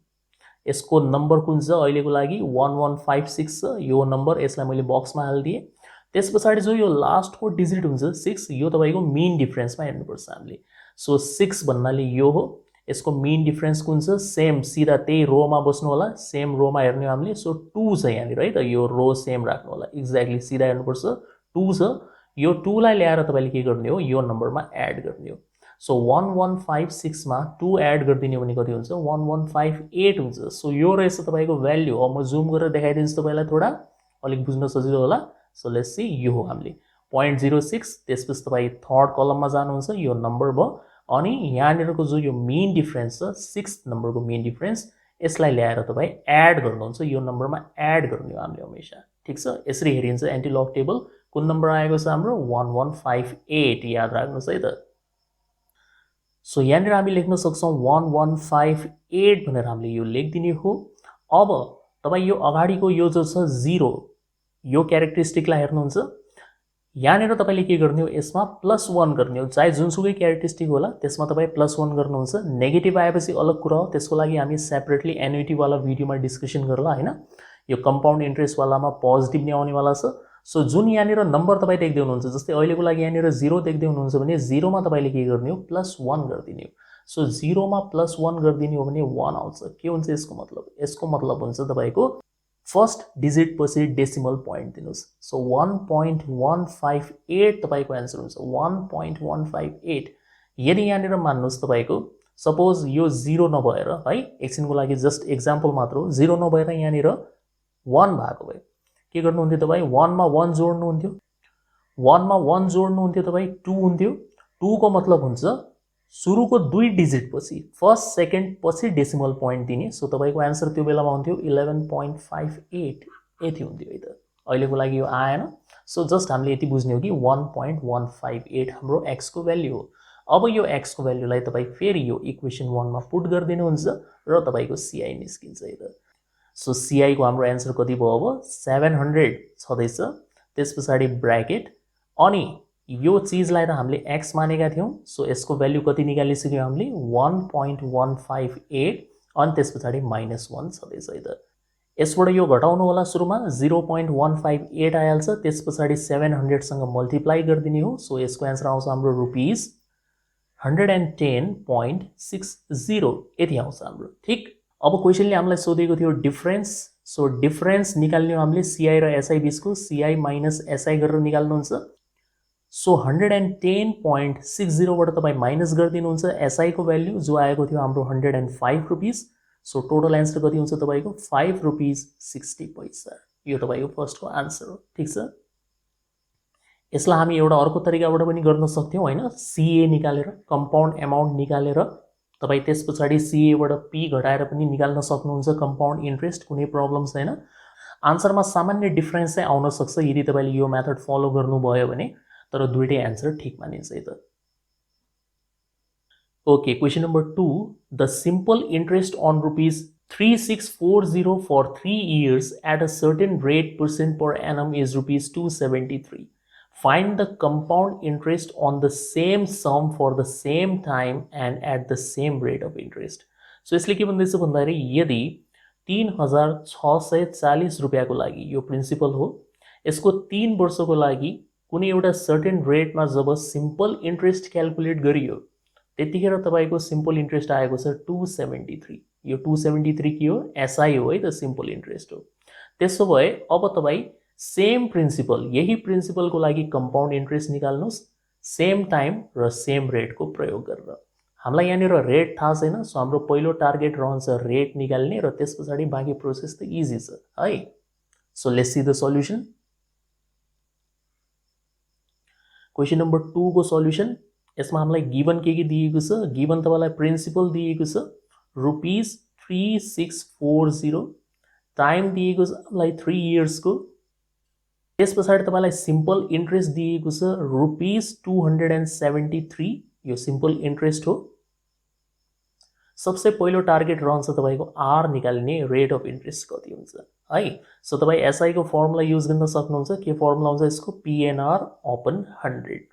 यसको नम्बर कुन छ? अहिलेको लागि 1156 छ यो नम्बर, यसलाई मैले बक्समा हालिदिएँ। त्यस पछाडि जो यो लास्टको डिजिट हुन्छ 6, यो तपाईँको मेन डिफरेन्समा हेर्नुपर्छ हामीले। सो 6 भन्नाले यो हो। यसको मेन डिफरेन्स कुन छ? सेम, सिधा त्यही रोमा बस्नु होला, सेम रोमा हेर्ने हो हामीले। सो 2 छ यहाँनिर है त, यो रो सेम राख्नु होला, एक्ज्याक्टली सिधा हेर्नुपर्छ। 2 छ, यो 2 लाई ल्याएर तपाईँले के गर्ने हो? यो नम्बरमा एड गर्ने हो। सो 1156 मा 2 एड गरिदिने भने कति हुन्छ? 1158 हुन्छ। सो यो रहेछ तपाईँको भ्याल्यु। अब म जुम गरेर देखाइदिन्छु तपाईँलाई, थोडा अलिक बुझ्न सजिलो होला। सो लेट्स सी, यो हो हामीले 0.06। त्यसपछि तपाईँ थर्ड कलममा जानुहुन्छ, यो नम्बर भयो। अनि यहाँनिरको जो यो मेन डिफरेन्स छ 6th नम्बरको मेन डिफरेन्स, यसलाई ल्याएर तपाईँ एड गर्नुहुन्छ, यो नम्बरमा एड गर्ने हो हामीले हमेशा, ठिक छ। यसरी हेरिन्छ एन्टिलग टेबल। कुन नम्बर आएको छ हाम्रो 1158, याद राख्नुहोस् है त। सो यहाँनिर हामी लेख्न सक्छौँ 1158 भनेर हामीले यो लेखिदिने हो। अब तपाईँ यो अगाडिको यो जो छ 0, यो क्यारेक्टरिस्टिकलाई हेर्नुहुन्छ, यहाँनिर तपाईँले के गर्ने हो, यसमा +1 गर्ने हो। चाहे जुनसुकै क्यारेक्टरिस्टिक होला त्यसमा तपाईँ +1 गर्नुहुन्छ। नेगेटिभ आएपछि अलग कुरा हो, त्यसको लागि हामी सेपरेटली एन्युइटीवाला भिडियोमा डिस्कसन गर्ला होइन। यो कम्पाउन्ड इन्ट्रेस्टवालामा पोजिटिभ नै आउनेवाला छ। सो जुन यहाँनिर नम्बर तपाईँ देख्दै हुनुहुन्छ, जस्तै अहिलेको लागि यहाँनिर 0 देख्दै हुनुहुन्छ भने 0 मा तपाईँले के गर्ने हो, +1 गरिदिने हो। सो 0 मा +1 गरिदिने हो भने 1 आउँछ। के हुन्छ यसको मतलब? यसको मतलब हुन्छ तपाईँको फर्स्ट डिजिट पछि डेसिमल पोइन्ट दिनुहोस्। सो 1.158 तपाईँको एन्सर हुन्छ, 1.158। यदि यहाँनिर मान्नुहोस् तपाईँको सपोज यो 0 नभएर है, एकछिनको लागि जस्ट एक्जाम्पल मात्र हो, 0 नभएर यहाँनिर 1 भएको भए के गर्नुहुन्थ्यो तपाईँ? 1 मा 1 जोड्नुहुन्थ्यो, 1 मा 1 जोड्नुहुन्थ्यो तपाईँ, 2 हुन्थ्यो। 2 को मतलब हुन्छ सुरुको 2 डिजिट पछि फर्स्ट सेकेन्ड पछि डेसिमल पोइन्ट दिने। सो तपाईँको एन्सर त्यो बेलामा हुन्थ्यो 11.58, यति हुन्थ्यो है त। अहिलेको लागि यो आएन। सो जस्ट हामीले यति बुझ्ने हो कि 1.158 हाम्रो x को भ्याल्यु हो। अब यो x को भ्याल्युलाई तपाईँ फेरि यो इक्वेसन 1 मा पुट गरिदिनुहुन्छ र तपाईँको CI निस्किन्छ है त। सो CI को हाम्रो एन्सर कति भयो? अब 700 छँदैछ। त्यस पछाडि ब्र्याकेट, अनि यो चिजलाई त हामीले x मानेका थियौँ। सो यसको भ्याल्यु कति निकालिसक्यौँ हामीले? 1.158, अनि त्यस पछाडि -1 छँदैछ है त। यसबाट यो घटाउनु होला, सुरुमा 0.158 आइहाल्छ, त्यस पछाडि 700 सँग मल्टिप्लाई गरिदिने हो। सो यसको एन्सर आउँछ हाम्रो ₹110.60, यति आउँछ हाम्रो, ठिक। अब क्वेसनले हामीलाई सोधेको थियो डिफरेन्स। सो डिफरेन्स निकाल्ने हो हामीले CI र SI बिचको, CI माइनस SI गरेर निकाल्नुहुन्छ। सो 110.60 बाट तपाईँ माइनस गरिदिनुहुन्छ SI को भ्याल्यु जो आएको थियो हाम्रो ₹105। सो टोटल एन्सर कति हुन्छ तपाईँको? ₹5.60। यो तपाईँको फर्स्टको आन्सर हो, ठिक छ। यसलाई हामी एउटा अर्को तरिकाबाट पनि गर्न सक्थ्यौँ होइन, CA निकालेर, कम्पाउन्ड एमाउन्ट निकालेर तपाईँ त्यस पछाडि CA बाट P घटाएर पनि निकाल्न सक्नुहुन्छ कम्पाउन्ड इन्ट्रेस्ट, कुनै प्रब्लम छैन। आन्सरमा सामान्य डिफरेन्स चाहिँ आउन सक्छ यदि तपाईँले यो मेथड फलो गर्नुभयो भने, तर दुईटै एन्सर ठिक मानिन्छ है त। Okay, question number 2, the simple interest on ₹3640 for 3 years at a certain rate % per annum is ₹273. Find the compound interest on the same sum for the same time and at the same rate of interest. So यसले के भन्दैछ भन्दाखेरि यदि 3640 रुपियाँको लागि यो principal हो, यसको 3 वर्षको लागि कुनै एउटा सर्टेन रेटमा जब सिम्पल इन्ट्रेस्ट क्याल्कुलेट गरियो त्यतिखेर तपाईँको सिम्पल इन्ट्रेस्ट आएको छ 273। यो 273 के हो? SI हो है त, सिम्पल इन्ट्रेस्ट हो। त्यसो भए अब तपाईँ सेम प्रिन्सिपल, यही प्रिन्सिपलको लागि कम्पाउन्ड इन्ट्रेस्ट निकाल्नुहोस्, सेम टाइम र सेम रेटको प्रयोग गरेर। हामीलाई यहाँनिर रेट थाहा छैन, सो हाम्रो पहिलो टार्गेट रहन्छ रेट निकाल्ने र त्यस पछाडि बाँकी प्रोसेस त इजी छ है। So let's see the solution. Question number 2 को सल्युसन, यसमा हामीलाई गिवन के दिएको छ? गिवन तपाईँलाई प्रिन्सिपल दिएको छ ₹3640, टाइम दिएको छ हामीलाई 3 इयर्सको, त्यस पछाडि तपाईँलाई सिम्पल इन्ट्रेस्ट दिएको छ ₹273, यो सिम्पल इन्ट्रेस्ट हो। सबसे पहिलो टार्गेट रहन्छ तपाईँको R निकाल्ने, रेट अफ इन्ट्रेस्ट कति हुन्छ है। सो तपाईँ SI को फर्मुला युज गर्न सक्नुहुन्छ। के फर्मुला हुन्छ यसको? PNR/100।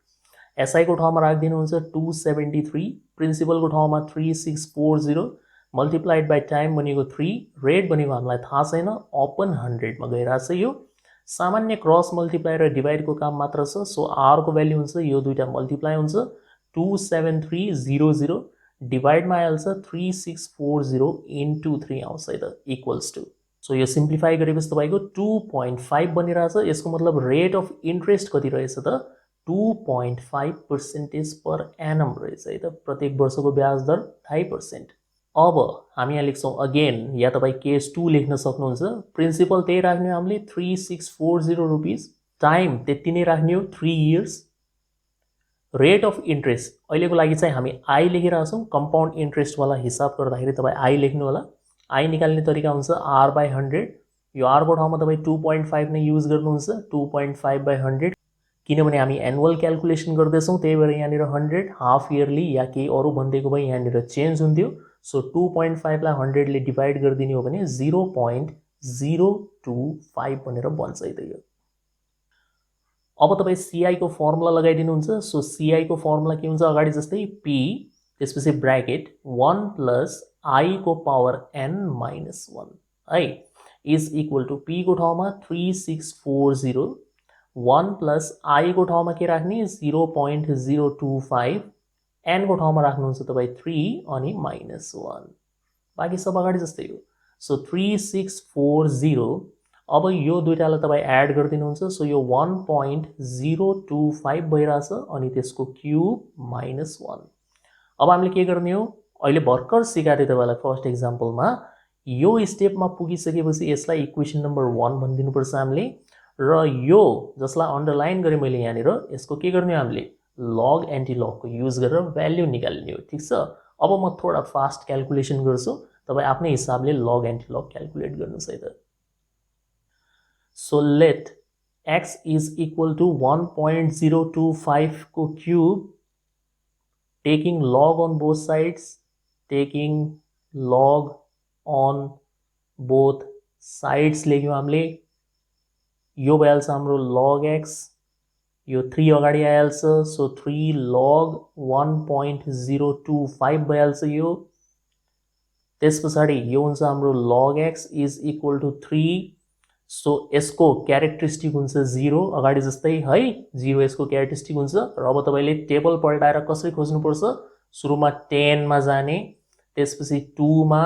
SI को ठाउँमा राखिदिनुहुन्छ 273, प्रिन्सिपलको ठाउँमा 3640, मल्टिप्लाइड बाई टाइम भनेको 3, रेट भनेको हामीलाई थाहा छैन, अपन 100 मा गइरहेछ। यो सामान्य क्रस मल्टिप्लाई र डिभाइडको काम मात्र छ। सो R को भ्याल्यु हुन्छ, यो दुईटा मल्टिप्लाई हुन्छ, 27300 डिभाइडमा आइहाल्छ 3640 इन्टु 3 आउँछ है त, इक्वल्स टु। सो यो सिम्प्लिफाई गरेपछि तपाईँको 2.5 बनिरहेछ। यसको मतलब रेट अफ इन्ट्रेस्ट कति रहेछ त? 2.5% पर एनम रहेछ है त, प्रत्येक वर्षको ब्याज दर 2.5%। अब हामी यहाँ लेख्छौँ अगेन, या तपाईँ केस 2 लेख्न सक्नुहुन्छ। प्रिन्सिपल त्यही राख्ने हो हामीले, 3640 रुपिस, टाइम त्यति नै राख्ने हो 3 इयर्स, रेट अफ इन्ट्रेस्ट अहिलेको लागि चाहिँ हामी I लेखिरहेछौँ, कम्पाउन्ड इन्ट्रेस्टवाला हिसाब गर्दाखेरि तपाईँ I लेख्नु होला। आई निकाल्ने तरिका हुन्छ r by 100 यो r को ठाउँमा तपाईं 2.5 नै युज गर्नुहुन्छ 2.5 by 100 किनभने हामी एनुअल क्याल्कुलेसन गर्दैछौं त्यही भएर यहाँनिर 100 हाफ इयरली या केही अरु भन्दैको भए यहाँनिर चेन्ज हुन्थ्यो सो 2.5 लाई 100 ले डिवाइड गरिदिने हो भने 0.025 भनेर बन्छ है त यो अब तपाई CI को फर्मुला लगाइदिनुहुन्छ सो CI को फर्मुला के हुन्छ अगाडि जस्तै p त्यसपछि ब्र्याकेट 1 प्लस I को पावर n माइनस 1 है इज इक्वल टु p को ठाउँमा 3640 1 प्लस I को ठाउँमा के राख्ने 0.025 n को ठाउँमा राख्नुहुन्छ तपाई 3 अनि माइनस 1 बाकी सब अगाडि जस्तै हो सो 3640 अब यो दुईटालाई तपाई एड गर्दिनुहुन्छ सो यो 1.025 भइराछ अनि त्यसको क्यूब माइनस 1 अब हामीले के गर्ने हो अहिले भर्खर सिकाथे तपाईलाई फर्स्ट एक्जाम्पलमा यो स्टेपमा पुगिसकेपछि यसलाई इक्वेसन नम्बर 1 भनिदिनुपर्छ हामीले र यो जसलाई अन्डरलाइन गरे मैले यहाँनिर यसको के गर्ने हामीले लग एन्टी लग को युज गरेर भ्याल्यु निकाल्ने हो ठीक छ अब म थोडा फास्ट क्याल्कुलेसन गर्छु तपाई आफ्नै हिसाबले लग एन्टी लग क्याल्कुलेट गर्नुस् है त So let x is equal to 1.025 को cube taking log on both sides लेख्यौं हामीले यो भइहाल्छ हाम्रो log x यो 3 अगाडि आइहाल्छ सो 3 log 1.025 भइहाल्छ यो त्यसपछि यो हुन्छ हाम्रो log x is equal to 3 so यसको क्यारेक्टरिस्टिक हुन्छ 0 अगाडि जस्तै है 0 यसको क्यारेक्टरिस्टिक हुन्छ र अब तपाईले टेबल पल्टाएर कसरी खोज्नु पर्छ सुरुमा 10 मा जाने त्यसपछि 2 मा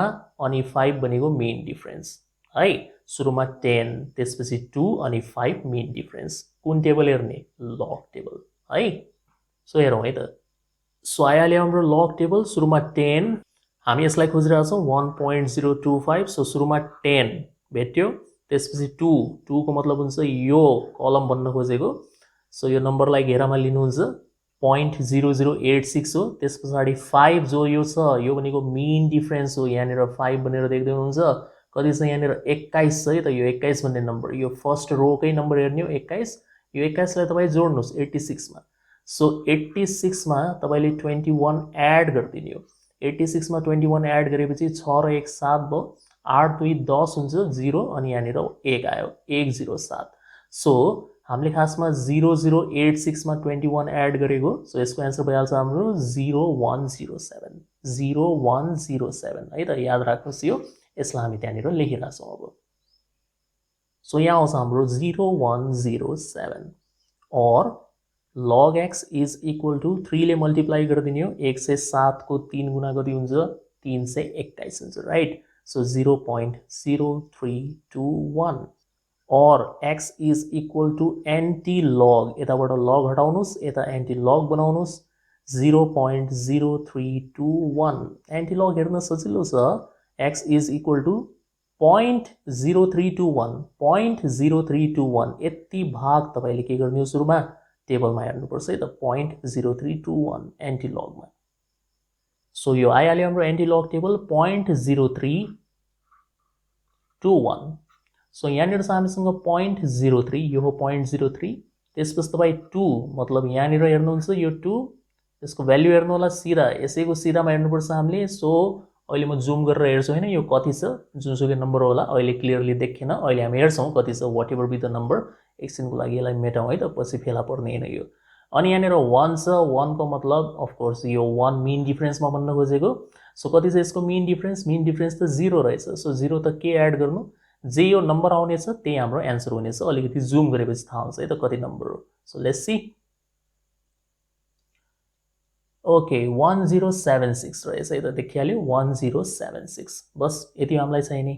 अनि 5 भनेको मेन डिफरेन्स है सुरुमा 10 त्यसपछि 2 अनि 5 मेन डिफरेन्स कुन टेबल हेर्ने लग टेबल है सो हेरौं है त सो आइहाल्यो हाम्रो लग टेबल सुरुमा 10 हामी यसलाई खोजिरहेका छौं 1.025 सो सुरुमा 10 भेट्यो त्यसपछि 2 को मतलब हुन्छ यो कलम भन्न खोजेको सो यो नम्बरलाई घेरामा लिनुहुन्छ 0.0086 हो त्यसपछि 5 जो यो छ यो भनेको मेन डिफरेन्स हो यहाँनिर 5 भनेर देख्दै हुनुहुन्छ कति छ यहाँनिर 21 छ है त यो 21 भन्ने नम्बर यो फर्स्ट रोकै नम्बर हेर्ने हो 21 यो 21 लाई तपाई जोड्नुस् 86 मा सो 86 मा तपाईले 21 एड गर्दिने हो 86 मा 21 एड गरेपछि 6 र 1 7 भयो 8 2 10 हुन्छ 0 अनि यहाँनिर 1 आयो 107 सो हामीले खासमा 0086 मा 21 एड गरेको सो यसको आन्सर भइहाल्छ हाम्रो 0107 है त याद राख्नुस् यो यसलाई हामी त्यहाँनिर लेखिरा छौं अब सो यहाँ आउँछ हाम्रो 0107 और log x is equal to 3 ले मल्टिप्लाई गर्दिने हो 107 को 3 गुणा गरी हुन्छ 321 हुन्छ right So 0.0321 or x is equal to anti-log यताबाट log हटाउनुस् यता anti-log बनाउनुस् 0.0321 anti-log हेर्न सजिलो छ x is equal to 0.0321 यति भाग तपाईले के गर्ने हो सुरुमा टेबलमा हेर्नुपर्छ है त 0.0321 anti-log मा सो यो आइहाल्यो हाम्रो एन्टी-लग टेबल 0.0321 सो यहाँनिर छ हामीसँग 0.03 यो हो 0.03 त्यसपछि तपाई 2 मतलब यहाँनिर हेर्नुहुन्छ यो 2 यसको भ्यालु हेर्नु होला सिधा यसैको सिधामा हेर्नुपर्छ हामीले सो अहिले म जुम गरेर हेर्छु हैन यो कति छ जुनसुकै नम्बर होला अहिले क्लियरली देखिएन अहिले हामी हेर्छौं कति छ व्हाटएभर बी द नम्बर एकछिनको लागि यसलाई मेटाउँ है त पछि फेला पर्ने हैन यो अनि यहाँनिर 1 छ 1 को मतलब अफ कोर्स यो 1 मेन डिफरेन्स मा भन्न खोजेको सो कति छ यसको मेन डिफरेन्स त 0 रहेछ सो 0 त के एड गर्नु जे यो नम्बर आउने छ त्यही हाम्रो आन्सर हुनेछ अलिकति जुम गरेपछि थाहा हुन्छ है त कति नम्बर हो सो लेट्स सी ओके 1076 रहेछ है त देखिहाल्यो 1076 बस यति हामीलाई चाहिने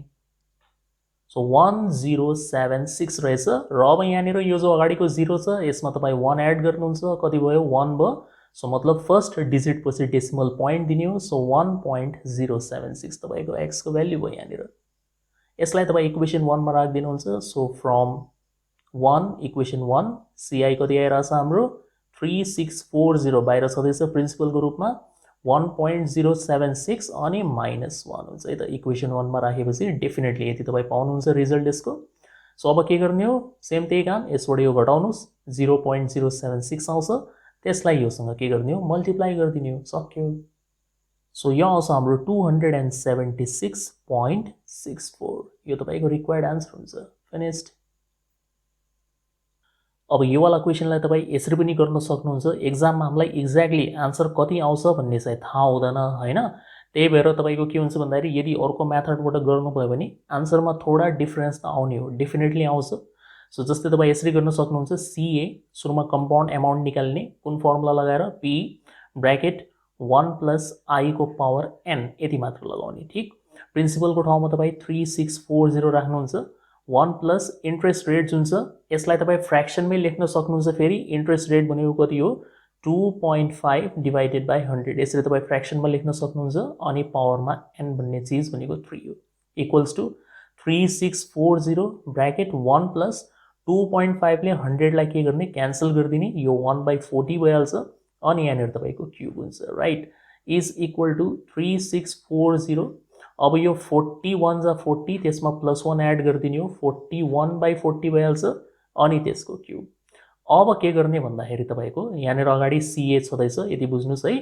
सो 1076 रहेछ र अब यहाँनिर यो जो अगाडिको 0 छ यसमा तपाई 1 एड गर्नुहुन्छ कति भयो 1 भयो सो मतलब फर्स्ट डिजिट पछि डेसिमल पॉइंट दिने हो सो 1.076 तपाईको x को भ्यालु भयो यहाँनिर यसलाई तपाई इक्वेसन 1 मा राख्दिनुहुन्छ सो फ्रम 1 इक्वेसन 1 ci कति आइराछ हाम्रो 3640 बाहिर छदैछ प्रिन्सिपल को रूपमा 1.076 अनि -1 हुन्छ है त। इक्वेसन 1 मा राखेपछि डेफिनेटली यति तपाईँ पाउनुहुन्छ रिजल्ट यसको। सो अब के गर्ने हो, सेम त्यही काम, यसबाट यो घटाउनुहोस् 0.076 आउँछ, त्यसलाई योसँग के गर्ने हो, मल्टिप्लाई गरिदिने हो, सक्यो। सो यो आउँछ हाम्रो 276.64, यो तपाईँको रिक्वायर्ड आन्सर हुन्छ। फिनिस्ड। अब यो वाला क्वेसनलाई तपाईँ यसरी पनि गर्न सक्नुहुन्छ, एक्जाममा हामीलाई एक्ज्याक्टली आन्सर कति आउँछ भन्ने चाहिँ थाहा हुँदैन हैन, त्यही भएर तपाईँको के हुन्छ भन्दाखेरि यदि अर्को मेथडबाट गर्नुभयो भने आन्सरमा थोडा डिफरेन्स त आउने हो, डेफिनेटली आउँछ। सो जस्तै तपाईँ यसरी गर्न सक्नुहुन्छ, सीए सुरुमा कम्पाउन्ड एमाउन्ट निकाल्ने, कुन फर्मुला लगाएर, पी ब्र्याकेट 1 + I को पावर n यति मात्र लगाउने, ठीक। प्रिन्सिपलको ठाउँमा तपाईँ 3640 राख्नुहुन्छ, 1 + इन्ट्रेस्ट रेट जुन छ यसलाई तपाईँ फ्र्याक्सनमै लेख्न सक्नुहुन्छ। फेरि इन्ट्रेस्ट रेट भनेको कति हो, 2.5 / 100, यसरी तपाईँ फ्र्याक्सनमा लेख्न सक्नुहुन्छ। अनि पावरमा n भन्ने चिज भनेको 3 हो, इक्वल्स टु 3640 ब्र्याकेट 1 + 2.5 ले 100 लाई के गर्ने, क्यान्सल गरिदिने, यो 1/40 भइहाल्छ अनि यहाँनिर तपाईँको क्युब हुन्छ, राइट, इज इक्वल टु 3640। अब यो 41 जा 40, त्यसमा +1 एड गरिदिने हो, 41/40 भइहाल्छ अनि त्यसको क्युब। अब के गर्ने भन्दाखेरि तपाईँको यहाँनिर अगाडि सीए छँदैछ, यति बुझ्नुहोस् है।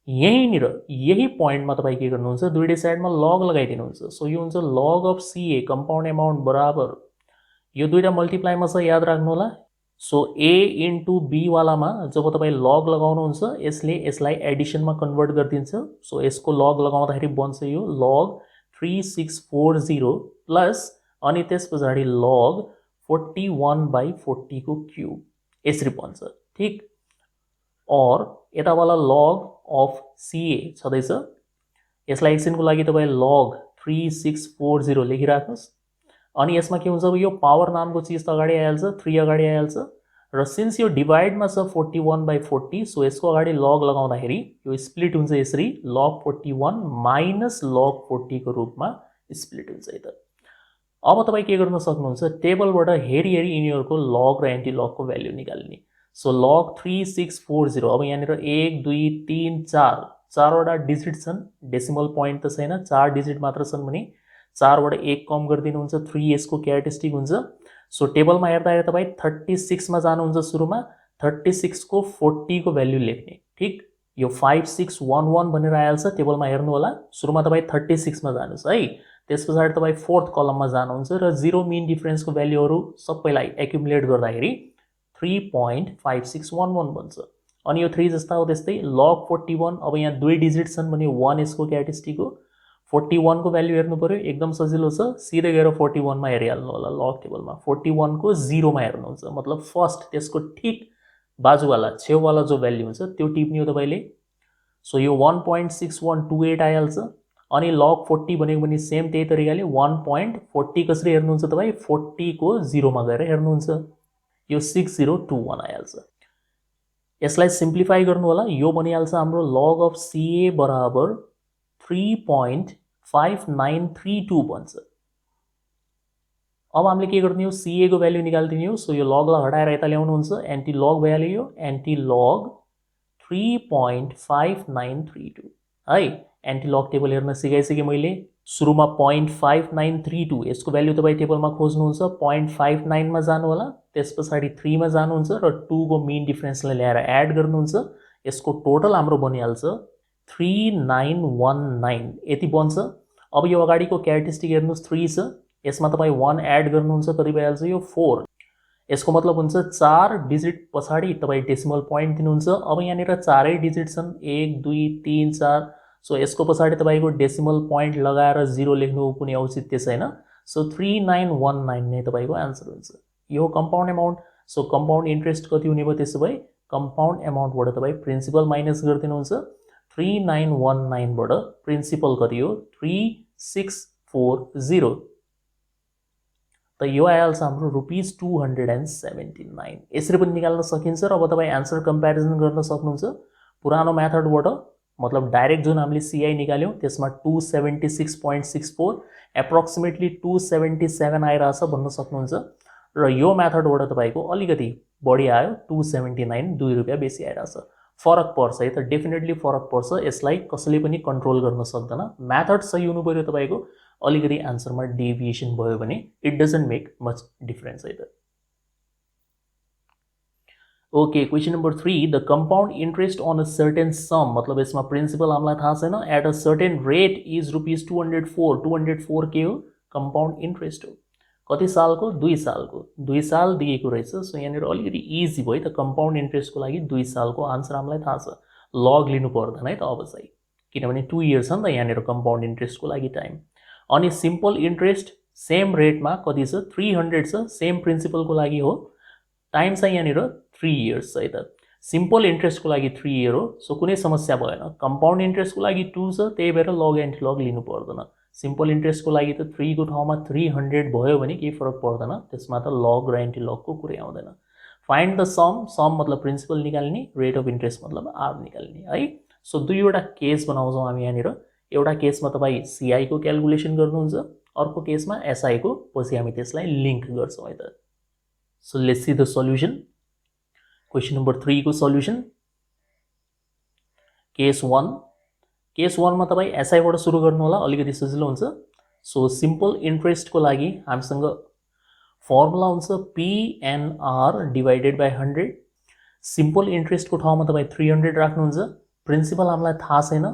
यहीँनिर यही पोइन्टमा तपाईँ के गर्नुहुन्छ, दुईटै साइडमा लग लगाइदिनुहुन्छ। सो यो हुन्छ log of CA compound amount बराबर, यो दुईटा मल्टिप्लाईमा छ, याद राख्नु होला। सो ए इन्टु बी वालामा जब तपाईँ लग लगाउनुहुन्छ यसले यसलाई एडिसनमा कन्भर्ट गरिदिन्छ। सो यसको लग लगाउँदाखेरि बन्छ यो लग 3640 प्लस अनि त्यस पछाडि लग 41/40 को क्युब, यसरी बन्छ, ठीक। और यतावाला लग अफ सीए छँदैछ, यसलाई एकछिनको लागि तपाईँ लग 3640 लेखिराख्नुहोस्। अनि यसमा के हुन्छ, यो पावर नामको चिज त अगाडि आइहाल्छ, 3 अगाडि आइहाल्छ, र सिन्स यो डिभाइडमा छ 41/40, सो यसको अगाडि लग लगाउँदाखेरि यो स्प्लिट हुन्छ यसरी, लग 41 माइनस लग 40 को रूपमा स्प्लिट हुन्छ है त। अब तपाईँ के गर्न सक्नुहुन्छ, टेबलबाट हेरी यिनीहरूको लग र एन्टी लगको भ्याल्यु निकाल्ने। सो लग 3640, अब यहाँनिर 1 2 3 4 चारवटा डिजिट छन्, डेसिमल पोइन्ट त छैन, 4 डिजिट मात्र छन् भने 4 बाट 1 कम गरिदिनुहुन्छ, 3 यसको क्यारेक्टरिस्टिक हुन्छ। सो टेबलमा हेर्दाखेरि तपाईँ 36 मा जानुहुन्छ, सुरुमा 36 को 40 को भ्याल्यु लेख्ने, ठीक। यो 5611 भनेर आइहाल्छ, टेबलमा हेर्नु होला। सुरुमा तपाईँ 36 मा जानुहोस् है, त्यस पछाडि तपाईँ 4th कलममा जानुहुन्छ र 0 मिन डिफरेन्सको भ्याल्युहरू सबैलाई एक्युमुलेट गर्दाखेरि 3.5611 बन्छ। अनि यो 3 जस्ता हो त्यस्तै लग 41, अब यहाँ 2 डिजिट छन् भने 1 यसको क्यारेक्टरिस्टिक हो, 41 को भ्याल्यु हेर्नु पर्यो, एकदम सजिलो छ, सिधै गएर 41 मा हेरिहाल्नु होला लग टेबलमा। 41 को 0 मा हेर्नुहुन्छ, मतलब फर्स्ट त्यसको ठीक बाजुवाला छेउवाला जो भ्याल्यु हुन्छ त्यो टिप्ने हो तपाईँले। सो यो 1.6128 आइहाल्छ। अनि लग 40 भनेको पनि सेम त्यही तरिकाले 1.40 कसरी हेर्नुहुन्छ तपाईँ, 40 को 0 मा गएर हेर्नुहुन्छ, यो 6021 आइहाल्छ। यसलाई सिम्प्लिफाई गर्नु होला, यो बनिहाल्छ हाम्रो लग अफ सीए बराबर 3.5932 बन्छ। अब हामीले के गर्ने हो, सीए को भ्याल्यु निकाल्दिने हो। सो यो लगलाई हटाएर यता ल्याउनुहुन्छ, एन्टी लग भइहाल्यो, एन्टी लग 3.5932 है। एन्टी लग टेबल हेर्न सिकाइसकेँ मैले, सुरुमा 0.5932 यसको भ्याल्यु तपाईँ टेबलमा खोज्नुहुन्छ, 0.59 मा जानु होला, त्यस पछाडि 3 मा जानुहुन्छ र 2 को मिन डिफरेन्सलाई ल्याएर एड गर्नुहुन्छ, यसको टोटल हाम्रो बनिहाल्छ 3919 यति बन्छ। अब यो अगाडिको क्यारेक्टरिस्टिक हेर्नुहोस्, 3 छ, यसमा तपाईँ 1 एड गर्नुहुन्छ, कति भइहाल्छ यो 4। यसको मतलब हुन्छ 4 डिजिट पछाडि तपाईँ डेसिमल पोइन्ट दिनुहुन्छ। अब यहाँनिर 4 डिजिट छन्, 1 2 3 4, सो यसको पछाडि तपाईँको डेसिमल पोइन्ट लगाएर 0 लेख्नु कुनै औचित्य छैन। सो 3919 नै तपाईँको आन्सर हुन्छ। यो compound amount. So compound interest कति हुने भयो, त्यसो भए कम्पाउन्ड एमाउन्टबाट तपाईँ प्रिन्सिपल माइनस गरिदिनुहुन्छ, 3919 बाट प्रिन्सिपल कति हो, 3640, त यो आइहाल्छ हाम्रो ₹279। यसरी पनि निकाल्न सकिन्छ। र अब तपाईँ एन्सर कम्पेरिजन गर्न सक्नुहुन्छ पुरानो मेथडबाट, मतलब डाइरेक्ट जुन हामीले सीआई निकाल्यौँ त्यसमा 276.64 एप्रोक्सिमेटली 277 आइरहेछ भन्न सक्नुहुन्छ, र यो मेथडबाट तपाईँको अलिकति बढी आयो, 279, ₹2 बेसी आइरहेछ। फरक पर्छ है त, डेफिनेटली फरक पर्छ। यसलाई कसैले पनि कन्ट्रोल गर्न सक्दैन। मेथड सही हुनु पर्यो तपाईको, अलिकति आन्सरमा डेभिएसन भयो भने it doesn't make much difference है त। Okay, question number 3, the compound interest on a certain sum, मतलब इसमें प्रिंसिपल हामीलाई थाहा छैन, at a certain rate is rupees 204। 204 के हो? कंपाउंड इंट्रेस्ट हो। कति सालको? 2 सालको। 2 साल दिएको रहेछ। सो यहाँनिर अलिकति इजी भयो त, कंपाउंड इंट्रेस्टको लागि 2 सालको आन्सर हामीलाई थाहा छ। लग लिनु पर्दैन है त अब चाहिँ, किनभने 2 इयर्स छ नि त यहाँनिर कंपाउंड इंट्रेस्टको लागि टाइम। अनि सिम्पल इंट्रेस्ट सेम रेटमा कति छ? 300 छ, सेम प्रिन्सिपलको लागि हो। टाइम चाहिँ यहाँनिर 3 इयर्स है त। सिम्पल इन्ट्रेस्टको लागि 3 इयर हो। सो कुनै समस्या भएन। कंपाउंड इन्ट्रेस्टको लागि 2 छ, त्यही भएर लग एन्टी लग लिनु पर्दैन। सिम्पल इन्ट्रेस्टको लागि त 3 को ठाउँमा 300 भयो भने केही फरक पर्दैन, त्यसमा त लग र एन्टी लगको कुरै आउँदैन। फाइन्ड द सम, सम मतलब प्रिन्सिपल निकाल्ने, रेट अफ इन्ट्रेस्ट मतलब आर निकाल्ने है। सो दुईवटा केस बनाउँछौँ हामी यहाँनिर। एउटा केसमा तपाईँ सीआई को क्यालकुलेसन गर्नुहुन्छ, अर्को केसमा एसआई को, पछि हामी त्यसलाई लिङ्क गर्छौँ है त। So let's see the solution. Question number 3 को solution. Case 1. Case 1 मा तपाई SI बाट सुरु गर्नु होला, अलिकति सजिलो हुन्छ। सो सिम्पल इन्ट्रेस्ट को लागि हामीसँग फर्मुला हुन्छ PNR divided by 100। Simple interest को ठाउँमा तपाई 300 राख्नुहुन्छ। प्रिन्सिपल हामीलाई थाहा छैन,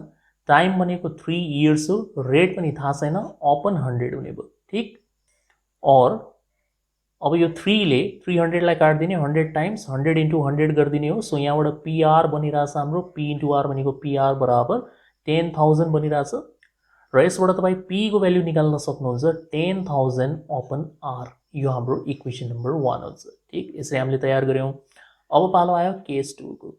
टाइम भनेको 3 इयर्स हो, रेट पनि थाहा छैन, अपन 100 हुने भयो, ठीक। और अब यो 3 ले 300 लाई काट्दिने, 100 टाइम्स 100 इन्टु 100 गरिदिने हो। सो यहाँबाट PR बनिरहेछ हाम्रो, P इन्टु R भनेको PR बराबर 10,000 बनिरहेछ। र यसबाट तपाईँ P को भ्याल्यु निकाल्न सक्नुहुन्छ 10,000 अपन R। यो हाम्रो इक्वेसन नम्बर 1 हुन्छ, ठीक। यसरी हामीले तयार गर्यौं। अब पालो आयो केस 2 को।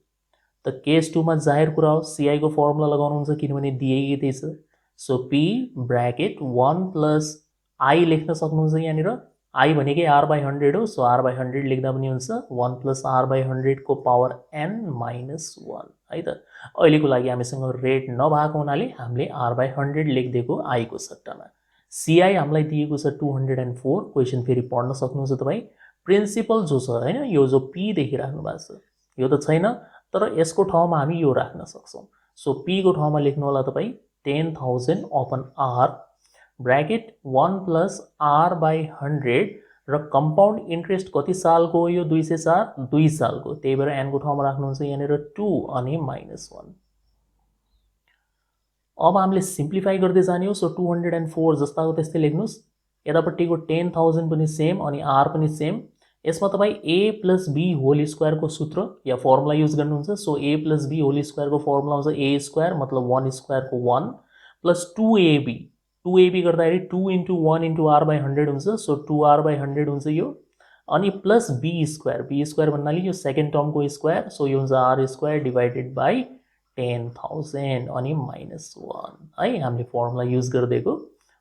त केस 2 मा जाहेर कुरा हो, CI को फर्मुला लगाउनुहुन्छ, किनभने दिएकै छ। So P bracket 1 plus I लेख्न सक्नुहुन्छ यहाँनिर। I भनेकै R बाई 100 हो। सो R बाई 100 लेख्दा पनि हुन्छ 1 प्लस R बाई 100 को पावर N माइनस 1 है त। अहिलेको लागि हामीसँग रेट नभएको हुनाले हामीले R बाई 100 लेखिदिएको I को सट्टामा। CI हामीलाई दिएको छ 204। क्वेसन फेरि पढ्न सक्नुहुन्छ तपाईँ। प्रिन्सिपल जो छ हैन, यो जो P देखिराख्नु भएको छ, यो त छैन, तर यसको ठाउँमा हामी यो राख्न सक्छौं। सो P को ठाउँमा लेख्नु होला तपाईँ 10,000 upon R bracket 1 plus R by 100 र कंपाउंड इंट्रेस्ट कति सालको हो? यो 204, 2 सालको, त्यही भएर n को ठाउँमा राख्नुहुन्छ यहाँनिर 2 अनि -1। अब हामीले सिम्प्लिफाई गर्दै जाने हो। सो 204 जस्ताको त्यस्तै लेख्नुस्। यतापट्टिको 10,000 पनि सेम अनि R पनि सेम। यसमा तपाईँ A plus B whole square को सूत्र या फर्मुला युज गर्नुहुन्छ। So A plus B whole square को फर्मुला हुन्छ A स्क्वायर मतलब 1 स्क्वायर को 1 प्लस 2AB। 2AB गर्दाखेरि 2 इन्टु 1 इन्टु R बाई 100 हुन्छ। सो 2R बाई 100 हुन्छ यो। अनि plus B square, B square भन्नाले यो सेकेन्ड टर्मको स्क्वायर। सो यो हुन्छ R स्क्वायर डिवाइडेड बाई 10,000 अनि -1 है, हामीले फर्मुला युज गर्दिएको।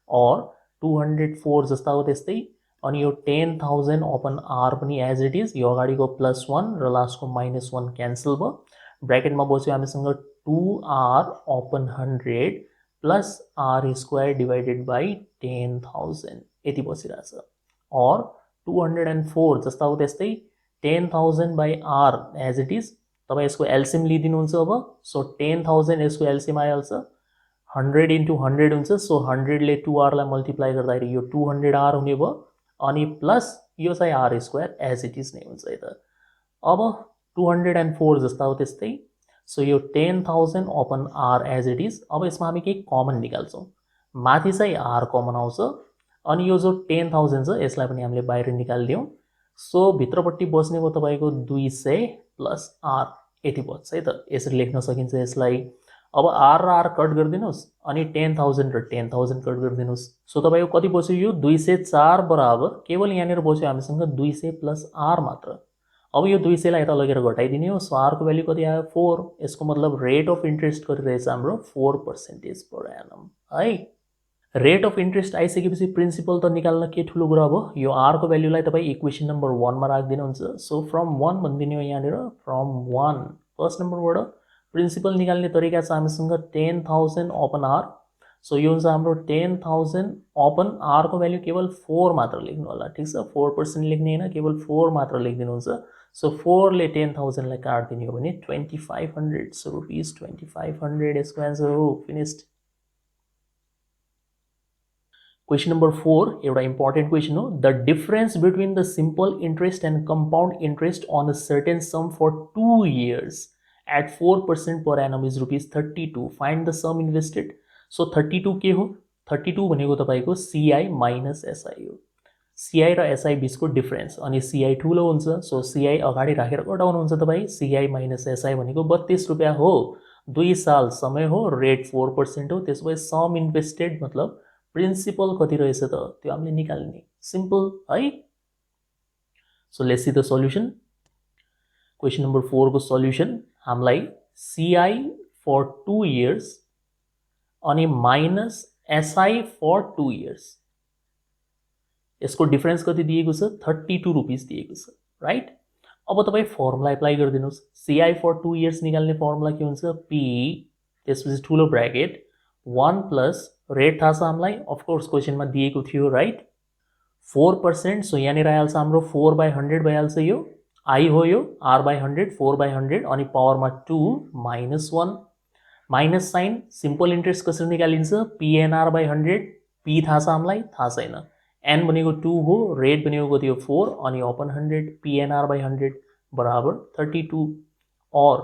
और 204 जस्ता हो त्यस्तै। अनि यो 10,000 अपन R पनि एज इट इज, यो अगाडिको +1 र लास्टको -1 क्यान्सल भयो। ब्र्याकेटमा बस्यो हामीसँग 2R upon 100 plus R square divided by 10,000 यति बसिरहेछ। और 204 जस्ता हो त्यस्तै 10,000 by R as it is. तपाईँ यसको एलसिएम लिइदिनुहुन्छ अब। सो 10,000 यसको एलसिएम आइहाल्छ, 100 इन्टु 100 हुन्छ। सो 100 ले 2R लाई मल्टिप्लाई गर्दाखेरि यो 200R हुने भयो। अनि प्लस यो चाहिँ R square as it is नै हुन्छ है त। अब 204 जस्ता हो त्यस्तै। सो यो 10,000 upon R as it is. अब यसमा हामी केही कमन निकाल्छौँ। माथि चाहिँ R कमन आउँछ अनि यो जो 10,000 छ यसलाई पनि हामीले बाहिर निकाल्दियौँ। सो भित्रपट्टि बस्ने भयो तपाईको 200 प्लस R यति बच्छ है त। यसरी लेख्न सकिन्छ यसलाई। अब R र R कट गरिदिनुस् अनि 10,000 र 10,000 कट गरिदिनुस्। सो तपाईको कति बस्यो? यो 204 बराबर केवल यहाँनिर बस्यो हामीसँग 200 प्लस R मात्र। अब यो 200 लाई यता लगेर घटाइदिने हो। सो R को भ्यालु कति आयो? 4। यसको मतलब रेट अफ इन्ट्रेस्ट कति रहेछ हाम्रो? 4% पर एनम है। रेट अफ इन्ट्रेस्ट आइसकेपछि प्रिन्सिपल त निकाल्न के ठुलो कुरा भयो। यो R को भ्यालुलाई तपाईँ इक्वेसन नम्बर 1 मा राखिदिनुहुन्छ। सो फ्रम 1 भनिदिने हो यहाँनिर, फ्रम 1 फर्स्ट नम्बरबाट प्रिन्सिपल निकाल्ने तरिका छ हामीसँग 10,000 अपन R। सो यो हुन्छ हाम्रो 10,000 अपन R को भ्यालु केवल 4 मात्र लेख्नु होला, ठीक छ। 4% लेख्ने हैन, केवल 4 मात्र लेखिदिनुहुन्छ। सो 4 ले 10,000 लाई काट्दिने हो भने 2500, सो रुपीज 2500 यसको आन्सर हो। फिनिस्ड। क्वेश्चन नंबर 4 एउटा इम्पोर्टेन्ट क्वेश्चन हो। The difference between the simple interest and compound interest on a certain sum for 2 years at 4% per annum is rupees 32। Find the sum invested. So 32 के हो? 32 भनेको तपाईँको CI minus SI हो। CI र SI बीचको difference, अनि CI ठुलो हुन्छ, सो CI अगाडि राखेर घटाउनुहुन्छ तपाईँ। CI माइनस SI भनेको 32 रुपियाँ हो। 2 साल समय हो, रेट 4% हो। त्यसो भए सम इन्भेस्टेड मतलब प्रिन्सिपल कति रहेछ त त्यो हामीले निकाल्ने। सिम्पल है। So let's see the solution. Question number 4 को सल्युसन हामीलाई CI फर 2 years अनि माइनस SI फर 2 years, यसको डिफरेन्स कति दिएको छ? 32 रुपीज दिएको छ, राइट। अब तपाईँ फर्मुला एप्लाई गरिदिनुहोस्। CI फर 2 years निकाल्ने फर्मुला के हुन्छ? P, त्यसपछि ठुलो ब्र्याकेट 1 प्लस रेट थाहा छ हामीलाई, अफकोर्स क्वेसनमा दिएको थियो, राइट, 4%। सो यहाँनिर आइहाल्छ हाम्रो 4/100 भइहाल्छ। यो आई हो, यो R/100, 4/100 अनि पावरमा 2 minus 1, minus sign. Simple interest कसरी निकालिन्छ? PNR/100। P थाहा छ हामीलाई? थाहा छैन। N भनेको 2 हो, रेट भनेको कति हो? 4 अनि अपन 100, PNR/100 बराबर 32। और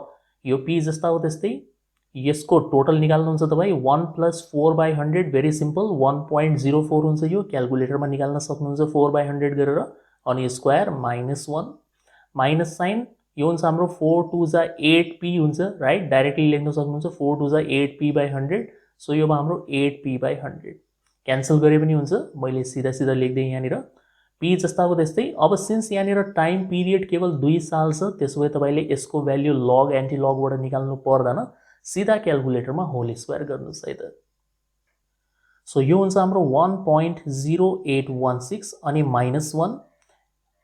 यो P जस्ता हो त्यस्तै यसको टोटल निकाल्नुहुन्छ तपाईँ। 1 प्लस 4/100 भेरी सिम्पल 1.04 हुन्छ। यो क्यालकुलेटरमा निकाल्न सक्नुहुन्छ 4/100 गरेर। अनि स्क्वायर माइनस 1 माइनस साइन, यो हुन्छ हाम्रो 4 2 जा 8P हुन्छ, राइट। डाइरेक्टली लेख्न सक्नुहुन्छ 4 2 जा 8P/100। सो यो हाम्रो 8P/100 क्यान्सल गरे पनि हुन्छ। मैले सिधा सिधा लेख्दै यहाँनिर P जस्ताको त्यस्तै। अब सिन्स यहाँनिर टाइम पिरियड केवल 2 साल छ, त्यसो भए तपाईँले यसको भ्याल्यु लग एन्टी लगबाट निकाल्नु पर्दैन, सीधा क्यालकुलेटरमा होल स्क्वायर गर्नुहोस् है त। सो यो हुन्छ हाम्रो 1.0816 अनि माइनस 1,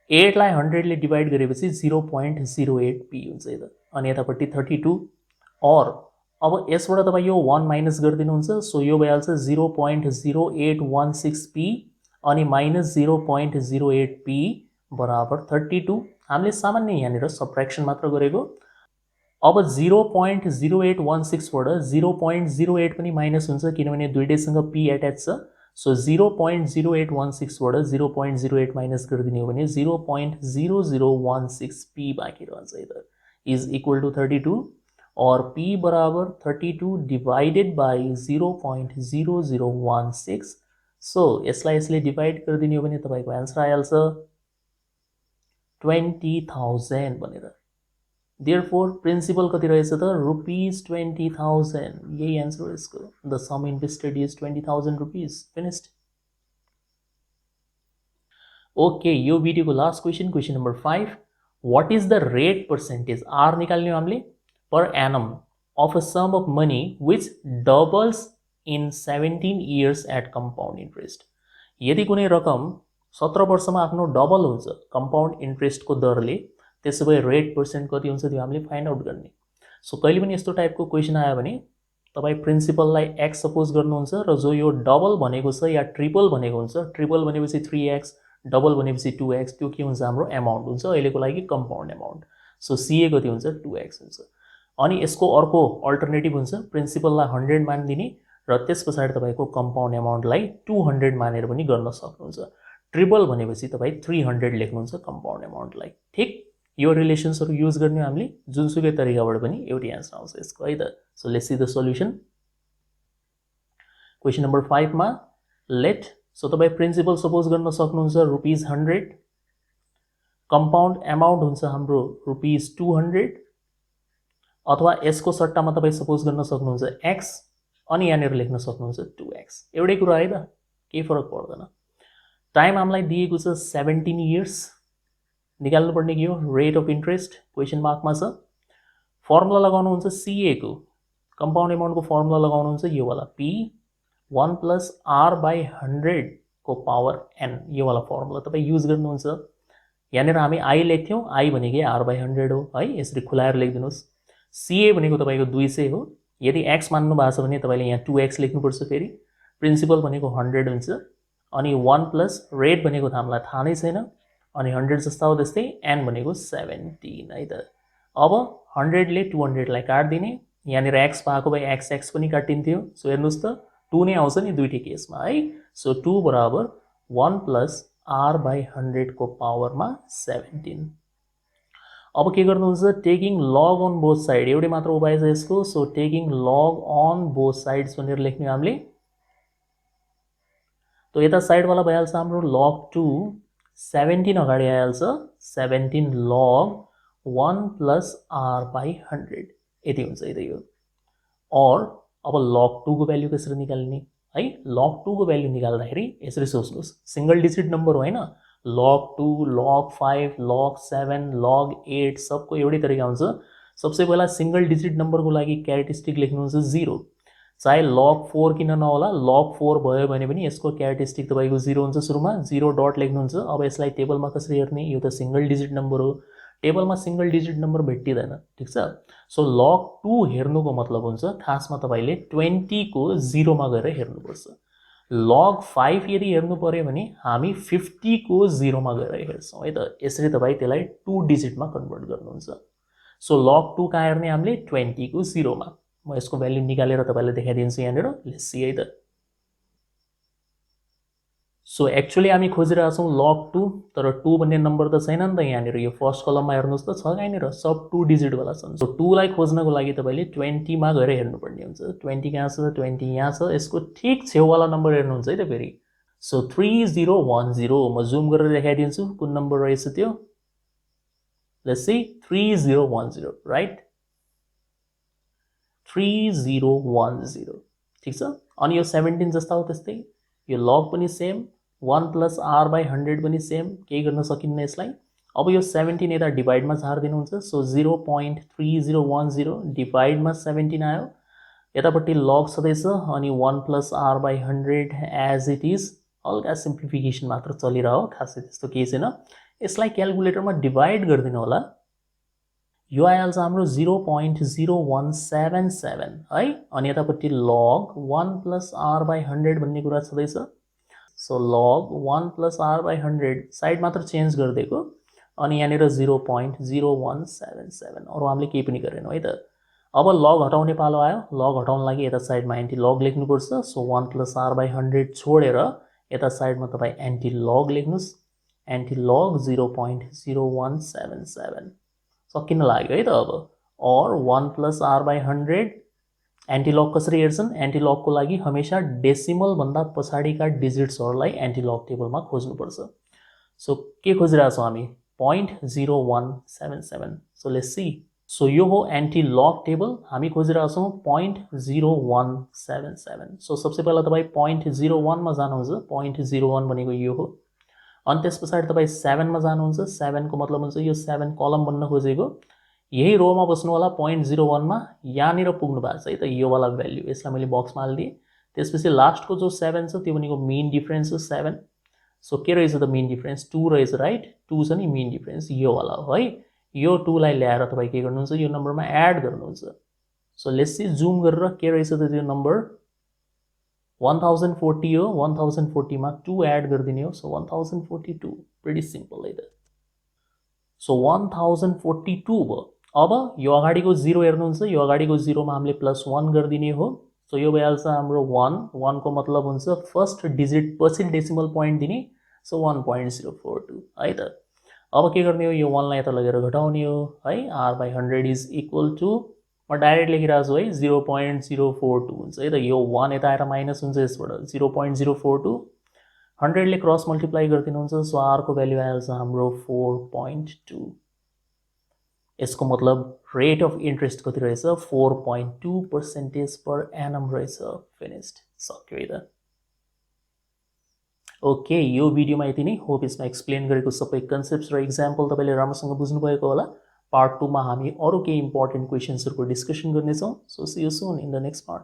8 लाई 100 ले डिवाइड गरेपछि 0.08P हुन्छ है त। अनि यतापट्टि 32। और अब यसबाट तपाईँ यो 1 माइनस गरिदिनुहुन्छ, सो यो भइहाल्छ 0.0816P अनि माइनस 0.08P बराबर 32। हामीले सामान्य यहाँनिर सब्ट्र्याक्सन मात्र गरेको। अब 0.0816 बाट 0.08 पनि माइनस हुन्छ किनभने दुईटैसँग P एट्याच छ। सो 0.0816 बाट 0.08 माइनस गरिदिने हो भने 0.0016P बाँकी रहन्छ है त। इज इक्वल टु 32 और P बराबर 32 डिवाइडेड बाई 0.0016। सो यसलाई यसले डिवाइड गरिदिने हो भने तपाईँको आन्सर आइहाल्छ 20,000 भनेर। Therefore, प्रिन्सिपल कति रहेछ त? रुपीज 20,000। यही आन्सर हो यसको। The sum invested is 20,000 rupees. Finished. Okay, यो भिडियोको last question, question number 5। What is the rate percentage? R निकाल्ने हो हामीले per annum of a sum of money which doubles in 17 years at compound interest. यदि कुनै रकम 17 वर्षमा आफ्नो डबल हुन्छ कम्पाउन्ड इन्ट्रेस्टको दरले, त्यसो भए रेट पर्सेन्ट कति हुन्छ त्यो हामीले फाइन्ड आउट गर्ने। सो कहिले पनि यस्तो टाइपको क्वेसन आयो भने तपाईँ प्रिन्सिपललाई एक्स सपोज गर्नुहुन्छ र जो यो डबल भनेको छ या ट्रिपल भनेको हुन्छ, ट्रिपल भनेपछि 3x, डबल भनेपछि 2x, त्यो के हुन्छ? हाम्रो एमाउन्ट हुन्छ अहिलेको लागि कम्पाउन्ड एमाउन्ट। सो CA कति हुन्छ? 2x हुन्छ। अनि यसको अर्को अल्टरनेटिभ हुन्छ प्रिन्सिपललाई 100 मानिदिने र त्यस पछाडि तपाईँको कम्पाउन्ड एमाउन्टलाई 200 मानेर पनि गर्न सक्नुहुन्छ। ट्रिपल भनेपछि तपाईँ 300 लेख्नुहुन्छ कम्पाउन्ड एमाउन्टलाई। ठिक, यो रिलेसन्सहरु युज गर्ने हामीले जुनसुकै तरिकाबाट पनि एउटै आन्सर आउँछ यसको है त। So let's see the solution. Question number 5 मा लेट, सो तपाईँ प्रिन्सिपल सपोज गर्न सक्नुहुन्छ रुपीज 100, कम्पाउन्ड एमाउन्ट हुन्छ हाम्रो रुपीज 200, अथवा यसको सट्टामा तपाईँ सपोज गर्न सक्नुहुन्छ x अनि यहाँनिर लेख्न सक्नुहुन्छ 2x। एउटै कुरा है त, केही फरक पर्दैन। टाइम हामीलाई दिएको छ 17 years। निकाल्नु पर्ने के हो? रेट अफ इन्ट्रेस्ट क्वेसन मार्कमा छ। फर्मुला लगाउनुहुन्छ CA को, कम्पाउन्ड एमाउन्टको फर्मुला लगाउनुहुन्छ यो वाला P 1 प्लस R/100 को पावर n, यो वाला फर्मुला तपाईँ युज गर्नुहुन्छ। यहाँनिर हामी I लेख्थ्यौँ, I भनेकै R/100 हो है, यसरी खुलाएर लेखिदिनुहोस्। CA भनेको तपाईँको 200 हो। यदि x मान्नु भएको छ भने तपाईँले यहाँ 2x लेख्नुपर्छ। फेरि प्रिन्सिपल भनेको 100 हुन्छ। अनि 1 प्लस रेट भनेको त हामीलाई थाहा नै छैन, अनि 100 जस्ता हो त्यस्तै n भनेको 17 है त। अब 100 ले 200 लाई काट्दिने, यहाँनिर x भएको भए x पनि काटिन्थ्यो। सो हेर्नुस् त 2 नै आउँछ नि दुईटै केसमा है। सो 2 बराबर 1 प्लस r/100 को पावरमा 17। अब के गर्नुहुन्छ, taking log on both side, एउटै मात्र उपाय छ यसको। So taking log on both sides भनेर लेख्ने हामीले। तो यता साइडवाला भइहाल्छ हाम्रो log 2, 17 अगाडि आइहाल्छ, 17 log 1 प्लस r/100 यति हुन्छ है त यो। और अब log 2 को भ्यालु कसरी निकाल्ने है। log 2 को भ्यालु निकाल्दाखेरि यसरी सोच्नुस्, सिंगल डिजिट नम्बर हो हैन, log 2, log 5, log 7, log 8 सबको एउटै तरिका हुन्छ। सबसे पहिला सिंगल डिजिट नम्बर को लागि क्यारेक्टरिस्टिक लेख्नुहुन्छ 0, चाहे log 4 किन नहोला, log 4 भयो भने पनि यसको क्यारेक्टरिस्टिक तपाईको 0 हुन्छ सुरुमा, 0 डट लेख्नुहुन्छ। अब यसलाई टेबलमा कसरी हेर्ने, यो त सिंगल डिजिट नम्बर हो, टेबलमा सिंगल डिजिट नम्बर भेट्टिदैन, ठीक छ। सो log 2 हेर्नुको मतलब हुन्छ खासमा तपाईले 20 को 0 मा गएर हेर्नुपर्छ। log 5 यदि हेर्नु पर्यो भने हामी 50 को 0 मा गएर हेर्छौं है त। यसरी तपाई त्यसलाई 2 डिजिट मा कन्भर्ट गर्नुहुन्छ। सो log 2 कहाँ हेर्ने हामीले, 20 को 0 मा। म यसको भ्यालु निकालेर तपाईलाई देखाइदिन्छु यहाँनिर, लेट्स सी है त। सो एक्चुअली हामी खोजिरहेका छौं log 2, तर 2 भन्ने नम्बर त छैन नि त यहाँनिर। यो फर्स्ट कलममा हेर्नुस् त छ कहाँनिर, सब 2 डिजिट वाला छन्। सो 2 लाई खोज्नको लागि तपाईले 20 मा गएर हेर्नुपर्ने हुन्छ। 20 कहाँ छ, 20 यहाँ छ, यसको ठीक छेउवाला नम्बर हेर्नुहुन्छ है त फेरि। सो 3010 म जुम गरेर देखाइदिन्छु कुन नम्बर रहेछ त्यो। लेट्स सी 3010 राइट, 3010 ठीक छ। अनि यो 17 जस्ता हो त्यस्तै, यो log पनि सेम, 1 प्लस r/100 पनि सेम, केही गर्न सकिन्न यसलाई। अब यो 17 यता डिभाइडमा झार्दिनुहुन्छ। सो 0.3010 डिभाइडमा 17 आयो, यतापट्टि log छँदैछ अनि 1 plus r/100 as it is, हल्का सिम्प्लिफिकेसन मात्र चलिरह्यो, खासै त्यस्तो केही छैन। यसलाई क्याल्कुलेटरमा डिभाइड गरिदिनु होला, यो आइहाल्छ हाम्रो 0.0177 है। अनि यतापट्टि log 1 प्लस r/100 भन्ने कुरा छँदैछ। So log 1 plus r/100 side मात्र चेन्ज गरिदिएको, अनि यहाँनिर 0.0177, अरु हामीले केही पनि गरेनौं है त। अब log हटाउने पालो आयो, log हटाउन लागि यता साइडमा एन्टी log लेख्नुपर्छ। सो 1 प्लस r/100 छोडेर यता साइडमा तपाई एन्टी log लेख्नुस्, एन्टी log 0.0177 सकिन लाग्यो है त अब। और 1 प्लस r/100 एन्टिलग कसरी हेर्छन्, एन्टिलग को लागि हमेशा डेसिमल भन्दा पछाडिका डिजिट्सहरुलाई एन्टिलग टेबलमा खोज्नुपर्छ। सो के खोजिरहेका छौं हामी, 0.0177। सो लेट्स सी, सो यो हो एन्टिलग टेबल, हामी खोजिरहेका छौं 0.0177। सो सबसे पहिला तपाई 0.01 मा जानुहुन्छ, 0.01 भनेको यो हो। अनि त्यसपछि तपाई 7 मा जानुहुन्छ, 7 को मतलब हुन्छ यो 7 कलम बन्न खोजेको, यही रोमा बस्नु होला 0.01 मा, यहाँनिर पुग्नु भएको छ है त यो वाला भ्यालु, यसलाई मैले बक्समा हाल्दिए। त्यसपछि लास्ट को जो 7 छ त्यो भनेको मीन डिफरेन्स हो 7। सो के रहेछ त मीन डिफरेन्स, 2 रहेछ राइट, 2 छ नि मीन डिफरेन्स, यो वाला हो है। यो 2 लाई ल्याएर तपाई के गर्नुहुन्छ, यो नम्बरमा एड गर्नुहुन्छ। सो लेट्स सी जुम गरेर के रहेछ त त्यो नम्बर, 1040 हो, 1040 मा 2 एड गरिदिने हो। सो 1042, प्रिटी सिम्पल है त। सो 1042 भयो। अब यो अगाडिको 0 हेर्नुहुन्छ, यो अगाडिको 0 मा हामीले +1 गरिदिने हो। सो यो भइहाल्छ हाम्रो 1, 1 को मतलब हुन्छ फर्स्ट डिजिट पछि डेसिमल पोइन्ट दिने। सो 1.042 है त। अब के गर्ने हो, यो 1 लाई यता लगेर घटाउने हो है, r/100 इज इक्वल टु, म डाइरेक्ट लेखिरहेको छु है, 0.042 हुन्छ है त। यो 1 यता आएर माइनस हुन्छ यसबाट, 0.042, 100 ले क्रस मल्टिप्लाई गरिदिनुहुन्छ। सो r को भ्यालु आइहाल्छ हाम्रो 4.2। यसको मतलब रेट अफ इन्ट्रेस्ट कति रहेछ, 4.2% पर एनम रहेछ। फिनिश्ड, सक्यो है त। ओके, यो भिडियोमा यति नै। होप यसमा एक्सप्लेन गरेको सबै कन्सेप्ट्स र एक्जाम्पल तपाईले राम्रोसँग बुझ्नुभएको होला। पार्ट 2 मा हामी अरु केही इम्पोर्टेन्ट क्वेशन्सहरुको डिस्कसन गर्नेछौं। So see you soon in the next part.